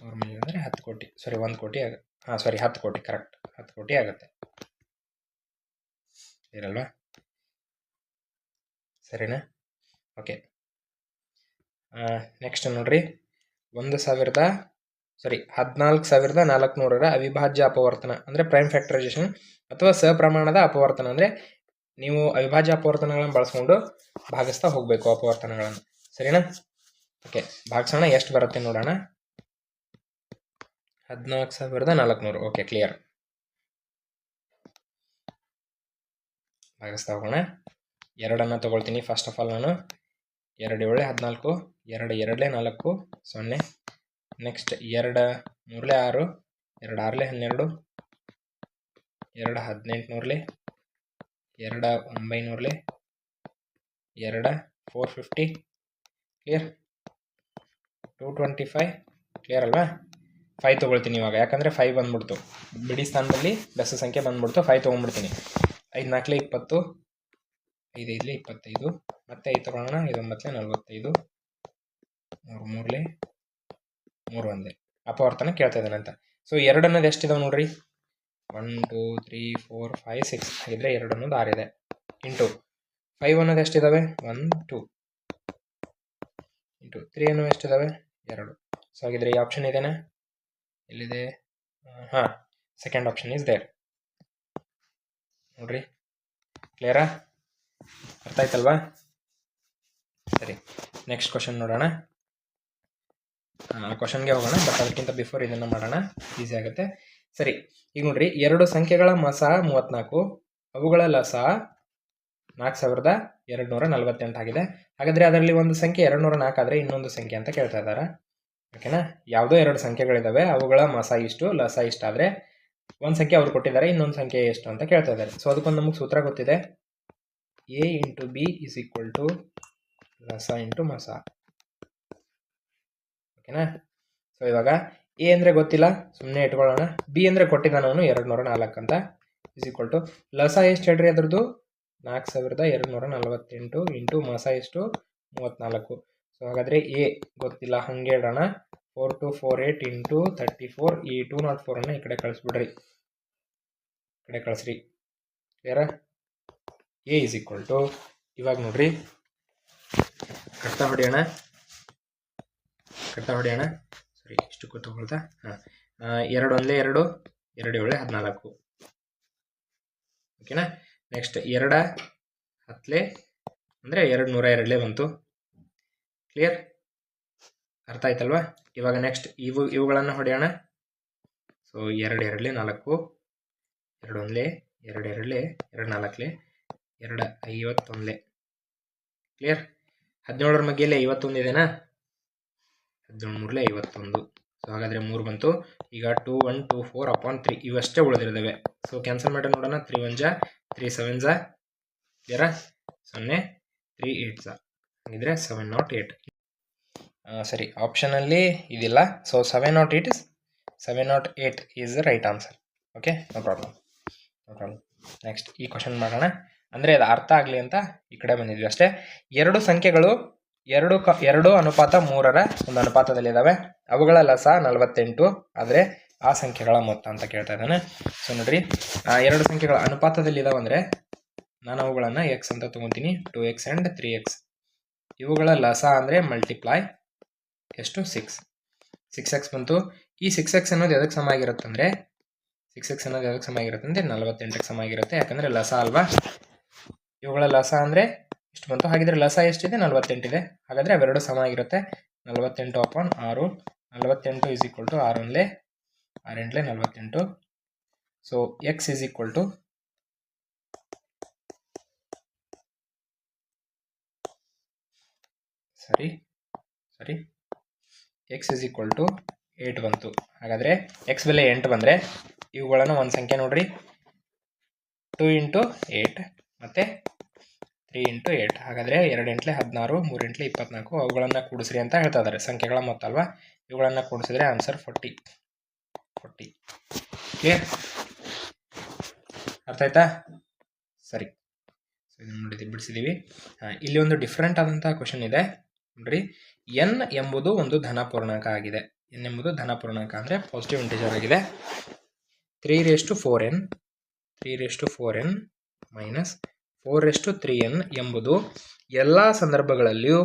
100 ಮಿಲಿಯನ್ ಅಂದರೆ 10 ಕೋಟಿ, ಸಾರಿ 1 ಕೋಟಿ ಆಗುತ್ತೆ. 10 ಕೋಟಿ, ಕರೆಕ್ಟ್, 10 ಕೋಟಿ ಆಗುತ್ತೆ. ಇರಲ್ವಾ? ಸರಿನಾ? ಓಕೆ. ನೆಕ್ಸ್ಟ್ ನೋಡ್ರಿ, 14,400ರ ಅವಿಭಾಜ್ಯ ಅಪವರ್ತನ ಅಂದರೆ ಪ್ರೈಮ್ ಫ್ಯಾಕ್ಟರೈಸೇಷನ್ ಅಥವಾ ಸಪ್ರಮಾಣದ ಅಪವರ್ತನ. ಅಂದರೆ ನೀವು ಅವಿಭಾಜ್ಯ ಅಪವರ್ತನಗಳನ್ನು ಬಳಸ್ಕೊಂಡು ಭಾಗಿಸ್ತಾ ಹೋಗಬೇಕು ಅಪವರ್ತನಗಳನ್ನು. ಸರಿನಾ? ಓಕೆ, ಭಾಗಿಸೋಣ. ಎಷ್ಟು ಬರುತ್ತೆ ನೋಡೋಣ. 14,400. Okay, clear. ಭಾಗಿಸ್ತಾ ಹೋಗೋಣ. 2 ತಗೊಳ್ತೀನಿ. ಫಸ್ಟ್ ಆಫ್ ಆಲ್ ನಾನು 2 7 14, 2 2 4, 0. ನೆಕ್ಸ್ಟ್ 2 3 6, 2 6 12, 2 18 2 900, 2 450. ಕ್ಲಿಯರ್? 225. ಕ್ಲಿಯರ್ ಅಲ್ವಾ? 5 ತೊಗೊಳ್ತೀನಿ ಇವಾಗ, ಯಾಕಂದರೆ 5 ಬಂದ್ಬಿಡ್ತು ಬಿಡಿ ಸ್ಥಾನದಲ್ಲಿ, ಬೆಸ ಸಂಖ್ಯೆ ಬಂದ್ಬಿಡ್ತು. 5 ತೊಗೊಂಡ್ಬಿಡ್ತೀನಿ. 5 4 20, 5 5 25, ಮತ್ತೆ 5 ತೊಗೊಳ್ಳೋಣ. 5 9 45, 3 3 3 1. ಅಪವರ್ತನ ಕೇಳ್ತಾ ಇದ್ದಾನೆ ಅಂತ. ಸೊ 2 ಅನ್ನೋದು ಎಷ್ಟಿದಾವೆ ನೋಡ್ರಿ, 1 2 3 4 5 6. ಹಾಗಿದ್ರೆ 2 ಅನ್ನೋದು 6 ಇದೆ. ಇಂಟು 5 ಅನ್ನೋದು ಎಷ್ಟಿದಾವೆ, 1 2. ಇಂಟು 3 ಅನ್ನೋದು ಎಷ್ಟಿದಾವೆ, 2. ಸೊ ಹಾಗಿದ್ರೆ ಈ ಆಪ್ಷನ್ ಇದೆನಾ? ಎಲ್ಲಿದೆ? Second option is there. ನೋಡ್ರಿ, ಕ್ಲಿಯರಾ? ಅರ್ಥ ಆಯ್ತಲ್ವಾ? ಸರಿ, ನೆಕ್ಸ್ಟ್ ಕ್ವಶನ್ ನೋಡೋಣ. ಆ ಕ್ವಶನ್ಗೆ ಹೋಗೋಣ, ಬಟ್ ಅದಕ್ಕಿಂತ ಬಿಫೋರ್ ಇದನ್ನು ಮಾಡೋಣ, ಈಸಿ ಆಗುತ್ತೆ. ಸರಿ, ಈಗ ನೋಡ್ರಿ, 2 ಸಂಖ್ಯೆಗಳ ಮಸ 34, ಅವುಗಳ ಲಸ 4,248 ಆಗಿದೆ. ಹಾಗಾದರೆ ಅದರಲ್ಲಿ ಒಂದು ಸಂಖ್ಯೆ 204 ಆದರೆ ಇನ್ನೊಂದು ಸಂಖ್ಯೆ ಅಂತ ಕೇಳ್ತಾ ಇದ್ದಾರೆ. ಓಕೆನಾ? ಯಾವುದೋ 2 ಸಂಖ್ಯೆಗಳಿದ್ದಾವೆ, ಅವುಗಳ ಮಸ ಇಷ್ಟು, ಲಸ ಇಷ್ಟ ಆದರೆ ಒಂದು ಸಂಖ್ಯೆ ಅವ್ರು ಕೊಟ್ಟಿದ್ದಾರೆ, ಇನ್ನೊಂದು ಸಂಖ್ಯೆ ಎಷ್ಟು ಅಂತ ಕೇಳ್ತಾ ಇದ್ದಾರೆ. ಸೊ ಅದಕ್ಕೊಂದು ನಮಗೆ ಸೂತ್ರ ಗೊತ್ತಿದೆ, A into B is equal to ಲಸ ಇಂಟು ಮಸ. ಓಕೆನಾ? ಸೊ ಇವಾಗ A ಅಂದರೆ ಗೊತ್ತಿಲ್ಲ, ಸುಮ್ಮನೆ ಇಟ್ಕೊಳ್ಳೋಣ. B ಅಂದರೆ ಕೊಟ್ಟಿದ್ದಾನೆ ಅವನು 204 ಅಂತ, ಇಸ್ ಈಕ್ವಲ್ ಟು ಲಸ ಎಷ್ಟು ಹೇಳ್ರಿ ಅದ್ರದ್ದು, 4,248 ಇಂಟು ಮಸ ಎಷ್ಟು 34. ಸೊ ಹಾಗಾದರೆ A ಗೊತ್ತಿಲ್ಲ, ಹಂಗೆ ಇಡೋಣ. 4248 ಇಂಟು 34. ಈ 204 ಈ ಕಡೆ ಕಳಿಸ್ಬಿಡ್ರಿ, ಈ ಕಡೆ ಕಳಿಸ್ರಿ. ಕ್ಲಿಯರಾ? A ಇಸ್ ಈಕ್ವಲ್ ಟು, ಇವಾಗ ನೋಡ್ರಿ, ಕಟ್ತಾ ಹೊಡೆಯೋಣ. ಸರಿ, ಇಷ್ಟು ತಗೊಳ್ತಾ. 2 1 2, 2 7 14. ಓಕೆನಾ? ನೆಕ್ಸ್ಟ್ 2 10 ಅಂದರೆ 202 ಬಂತು. ಕ್ಲಿಯರ್? ಅರ್ಥ ಆಯ್ತಲ್ವಾ? ಇವಾಗ ನೆಕ್ಸ್ಟ್ ಇವುಗಳನ್ನು ಹೊಡೆಯೋಣ. ಸೊ 2 2 4, 2 1 2 2 2 4, 2 51. ಕ್ಲಿಯರ್? 17ರ ಮಧ್ಯೆಯಲ್ಲೇ 51 ಇದೆನಾ? 17 3 51. ಸೊ ಹಾಗಾದರೆ 3 ಬಂತು. ಈಗ 2 1 2 4/3 ಇವಷ್ಟೇ ಉಳಿದಿದ್ದಾವೆ. ಸೊ ಕ್ಯಾನ್ಸಲ್ ಮಾಡಿ ನೋಡೋಣ. 3 1 3 7 ಕ್ಲಿಯರಾ? 0 3 8 ಹಾಗಿದ್ರೆ 708. ಸರಿ, ಆಪ್ಷನಲ್ಲಿ ಇದಿಲ್ಲ. So 708 is the right answer. Okay, no problem. Next ಈ ಕ್ವಶನ್ ಮಾಡೋಣ. ಅಂದರೆ ಅದು ಅರ್ಥ ಆಗಲಿ ಅಂತ ಈ ಕಡೆ ಬಂದಿದ್ವಿ ಅಷ್ಟೇ. 2 ಸಂಖ್ಯೆಗಳು 2:3ರ ಒಂದು ಅನುಪಾತದಲ್ಲಿದ್ದಾವೆ. ಅವುಗಳ ಲಸ 48 ಆದರೆ ಆ ಸಂಖ್ಯೆಗಳ ಮೊತ್ತ ಅಂತ ಕೇಳ್ತಾ ಇದ್ದಾನೆ. ಸೊ ನೋಡ್ರಿ, 2 ಸಂಖ್ಯೆಗಳ ಅನುಪಾತದಲ್ಲಿದ್ದಾವೆ ಅಂದರೆ ನಾನು ಅವುಗಳನ್ನು x ಅಂತ ತೊಗೊತೀನಿ, 2x ಆ್ಯಂಡ್ 3x. ಇವುಗಳ ಲಸ ಅಂದರೆ ಮಲ್ಟಿಪ್ಲೈ ಎಷ್ಟು 6x ಬಂತು. ಈ 6x ಅನ್ನೋದು ಎದಕ್ಕೆ ಸಮ ಆಗಿರುತ್ತೆ ಅಂದರೆ 48ಕ್ಕೆ ಸಮ ಆಗಿರುತ್ತೆ, ಯಾಕಂದರೆ ಲಸ ಅಲ್ವಾ. ಇವುಗಳ ಲಸ ಅಂದರೆ ಇಷ್ಟು ಬಂತು. ಹಾಗಿದ್ರೆ ಲಸ ಎಷ್ಟಿದೆ? 48 ಇದೆ. ಹಾಗಾದರೆ ಅವೆರಡು ಸಮ ಆಗಿರುತ್ತೆ. 48/6. 48 is equal to 6 1 48. So x is equal to ಸರಿ ಎಕ್ಸ್ ಇಸ್ ಈಕ್ವಲ್ ಟು 8 ಬಂತು. ಹಾಗಾದರೆ ಎಕ್ಸ್ ಬೆಲೆ 8 ಬಂದರೆ ಇವುಗಳನ್ನು ಒಂದು ಸಂಖ್ಯೆ ನೋಡ್ರಿ, 2 × 8 ಮತ್ತು 3 × 8. ಹಾಗಾದರೆ 2 8 16, 3 8 24. ಅವುಗಳನ್ನು ಕೂಡಿಸ್ರಿ ಅಂತ ಹೇಳ್ತಾ ಇದ್ದಾರೆ. ಸಂಖ್ಯೆಗಳ ಮೊತ್ತ ಅಲ್ವಾ, ಇವುಗಳನ್ನು ಕೂಡಿಸಿದ್ರೆ ಆನ್ಸರ್ 40. ಕ್ಲಿಯರ್? ಅರ್ಥ ಆಯ್ತಾ? ಸರಿ. ಸೊ ಇದನ್ನು ಬಿಡಿಸಿದ್ದೀವಿ. ಇಲ್ಲಿ ಒಂದು ಡಿಫ್ರೆಂಟ್ ಆದಂಥ ಕ್ವಶನ್ ಇದೆ ನೋಡ್ರಿ. ಎನ್ ಎಂಬುದು ಒಂದು ಧನ ಪೂರ್ಣಾಂಕ ಆಗಿದೆ. ಎನ್ ಎಂಬುದು ಧನ ಪೂರ್ಣಾಂಕ ಅಂದರೆ ಪಾಸಿಟಿವ್ ಇಂಟಿಜರ್ ಆಗಿದೆ. 3/4n ಮೈನಸ್ 4/3n ಎಂಬುದು ಎಲ್ಲ ಸಂದರ್ಭಗಳಲ್ಲಿಯೂ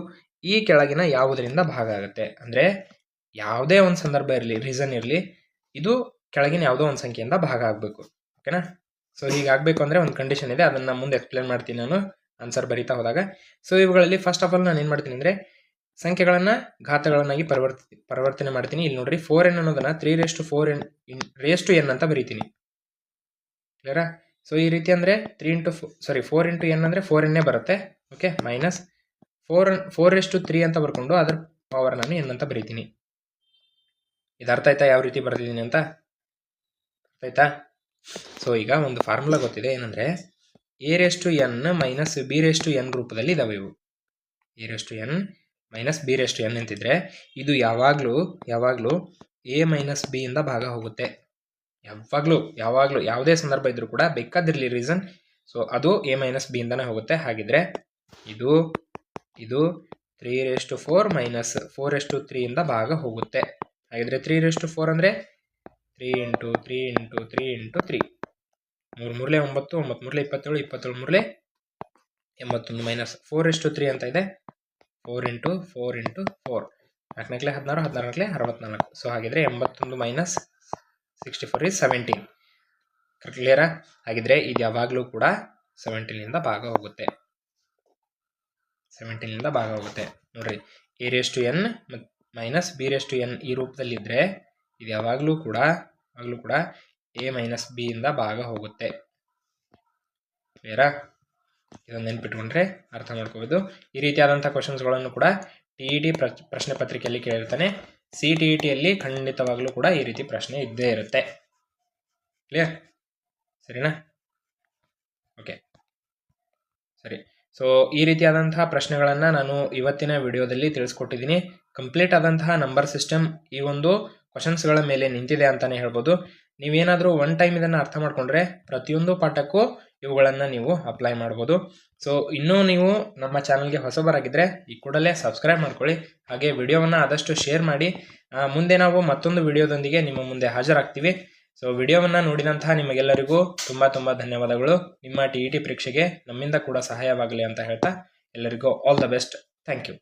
ಈ ಕೆಳಗಿನ ಯಾವುದರಿಂದ ಭಾಗ ಆಗುತ್ತೆ. ಅಂದರೆ ಯಾವುದೇ ಒಂದು ಸಂದರ್ಭ ಇರಲಿ, ರೀಸನ್ ಇರಲಿ, ಇದು ಕೆಳಗಿನ ಯಾವುದೋ ಒಂದು ಸಂಖ್ಯೆಯಿಂದ ಭಾಗ ಆಗಬೇಕು. ಓಕೆನಾ? ಸೊ ಹೀಗಾಗಬೇಕು ಅಂದರೆ ಒಂದು ಕಂಡೀಷನ್ ಇದೆ, ಅದನ್ನು ಮುಂದೆ ಎಕ್ಸ್ಪ್ಲೇನ್ ಮಾಡ್ತೀನಿ ನಾನು ಆನ್ಸರ್ ಬರೀತಾ ಹೋದಾಗ. ಸೊ ಇವುಗಳಲ್ಲಿ ಫಸ್ಟ್ ಆಫ್ ಆಲ್ ನಾನು ಏನು ಮಾಡ್ತೀನಿ ಅಂದರೆ ಸಂಖ್ಯೆಗಳನ್ನು ಘಾತಗಳನ್ನಾಗಿ ಪರಿವರ್ತನೆ ಮಾಡ್ತೀನಿ. ಇಲ್ಲಿ ನೋಡ್ರಿ 4n ಅನ್ನೋದನ್ನು 3/4n ಅಂತ ಬರೀತೀನಿ. ಕ್ಲಿಯರಾ? ಸೊ ಈ ರೀತಿ ಅಂದರೆ 4n ಅಂದರೆ 4n ಬರುತ್ತೆ. ಓಕೆ, ಮೈನಸ್ 4/3 ಅಂತ ಬರ್ಕೊಂಡು ಅದ್ರ ಪವರ್ ನಾನು n ಅಂತ ಬರೀತೀನಿ. ಇದು ಅರ್ಥ ಆಯ್ತಾ ಯಾವ ರೀತಿ ಬರ್ತಿದ್ದೀನಿ ಅಂತ? ಅರ್ಥ ಆಯ್ತಾ? ಸೊ ಈಗ ಒಂದು ಫಾರ್ಮುಲಾ ಗೊತ್ತಿದೆ, ಏನಂದರೆ a/n ಮೈನಸ್ b/n ರೂಪದಲ್ಲಿ ಇದಾವೆ ಇವು. a/n ಮೈನಸ್ b/n ಅಂತಿದ್ರೆ ಇದು ಯಾವಾಗಲೂ a ಮೈನಸ್ b ಇಂದ ಭಾಗ ಹೋಗುತ್ತೆ. ಯಾವಾಗಲೂ ಯಾವುದೇ ಸಂದರ್ಭ ಇದ್ರೂ ಕೂಡ, ಬೇಕಾದಿರಲಿ ರೀಸನ್, ಸೊ ಅದು a ಮೈನಸ್ b ಇಂದನೇ ಹೋಗುತ್ತೆ. ಹಾಗಿದ್ರೆ ಇದು 3/4 ಮೈನಸ್ 4/3 ಇಂದ ಭಾಗ ಹೋಗುತ್ತೆ. ಹಾಗಿದ್ರೆ 3/4 ಅಂದರೆ 3 × 3 × 3 × 3 3 3 9 9 3 27 27 3 81 ಮೈನಸ್ 4/3 ಅಂತ ಇದೆ 4 × 4 × 4 4 16 16 64. ಸೊ ಹಾಗಿದ್ರೆ 81 ಮೈನಸ್ 64 is 17. ಕ್ಲಿಯರಾ? ಹಾಗಿದ್ರೆ ಇದು ಯಾವಾಗಲೂ ಕೂಡ 17 ಭಾಗ ಹೋಗುತ್ತೆ. 17 ಭಾಗ ಹೋಗುತ್ತೆ ನೋಡ್ರಿ. a/n ಮೈನಸ್ b/n ಈ ರೂಪದಲ್ಲಿದ್ದರೆ ಇದು ಯಾವಾಗಲೂ ಕೂಡ a ಮೈನಸ್ b ಇಂದ ಭಾಗ ಹೋಗುತ್ತೆ. ಕ್ಲಿಯರಾ? ಇದನ್ನು ನೆನ್ಪಿಟ್ಕೊಂಡ್ರೆ ಅರ್ಥ ಮಾಡ್ಕೋಬೋದು. ಈ ರೀತಿಯಾದಂಥ ಕ್ವಶನ್ಸ್ಗಳನ್ನು ಕೂಡ TET ಪ್ರಶ್ನೆ ಪತ್ರಿಕೆಯಲ್ಲಿ ಕೇಳಿರ್ತಾನೆ. CTETಯಲ್ಲಿ ಖಂಡಿತವಾಗ್ಲೂ ಕೂಡ ಈ ರೀತಿ ಪ್ರಶ್ನೆ ಇದ್ದೇ ಇರುತ್ತೆ. ಕ್ಲಿಯರ್? ಸರಿನಾ? ಓಕೆ, ಸರಿ. ಸೊ ಈ ರೀತಿಯಾದಂತಹ ಪ್ರಶ್ನೆಗಳನ್ನು ನಾನು ಇವತ್ತಿನ ವಿಡಿಯೋದಲ್ಲಿ ತಿಳಿಸ್ಕೊಟ್ಟಿದ್ದೀನಿ. ಕಂಪ್ಲೀಟ್ ಆದಂತಹ ನಂಬರ್ ಸಿಸ್ಟಮ್ ಈ ಒಂದು ಕ್ವಶನ್ಸ್ಗಳ ಮೇಲೆ ನಿಂತಿದೆ ಅಂತಲೇ ಹೇಳ್ಬೋದು. ನೀವೇನಾದರೂ ಒನ್ ಟೈಮ್ ಇದನ್ನು ಅರ್ಥ ಮಾಡಿಕೊಂಡ್ರೆ ಪ್ರತಿಯೊಂದು ಪಾಠಕ್ಕೂ ಇವುಗಳನ್ನು ನೀವು ಅಪ್ಲೈ ಮಾಡ್ಬೋದು. ಸೊ ಇನ್ನೂ ನೀವು ನಮ್ಮ ಚಾನಲ್ಗೆ ಹೊಸಬರಾಗಿದ್ದರೆ ಈ ಕೂಡಲೇ ಸಬ್ಸ್ಕ್ರೈಬ್ ಮಾಡ್ಕೊಳ್ಳಿ. ಹಾಗೆ ವಿಡಿಯೋವನ್ನು ಆದಷ್ಟು ಶೇರ್ ಮಾಡಿ. ಮುಂದೆ ನಾವು ಮತ್ತೊಂದು ವಿಡಿಯೋದೊಂದಿಗೆ ನಿಮ್ಮ ಮುಂದೆ ಹಾಜರಾಗ್ತೀವಿ. ಸೊ ವಿಡಿಯೋವನ್ನು ನೋಡಿದಂತಹ ನಿಮಗೆಲ್ಲರಿಗೂ ತುಂಬ ಧನ್ಯವಾದಗಳು. ನಿಮ್ಮ TET ಪರೀಕ್ಷೆಗೆ ನಮ್ಮಿಂದ ಕೂಡ ಸಹಾಯವಾಗಲಿ ಅಂತ ಹೇಳ್ತಾ ಎಲ್ಲರಿಗೂ all the best. Thank you.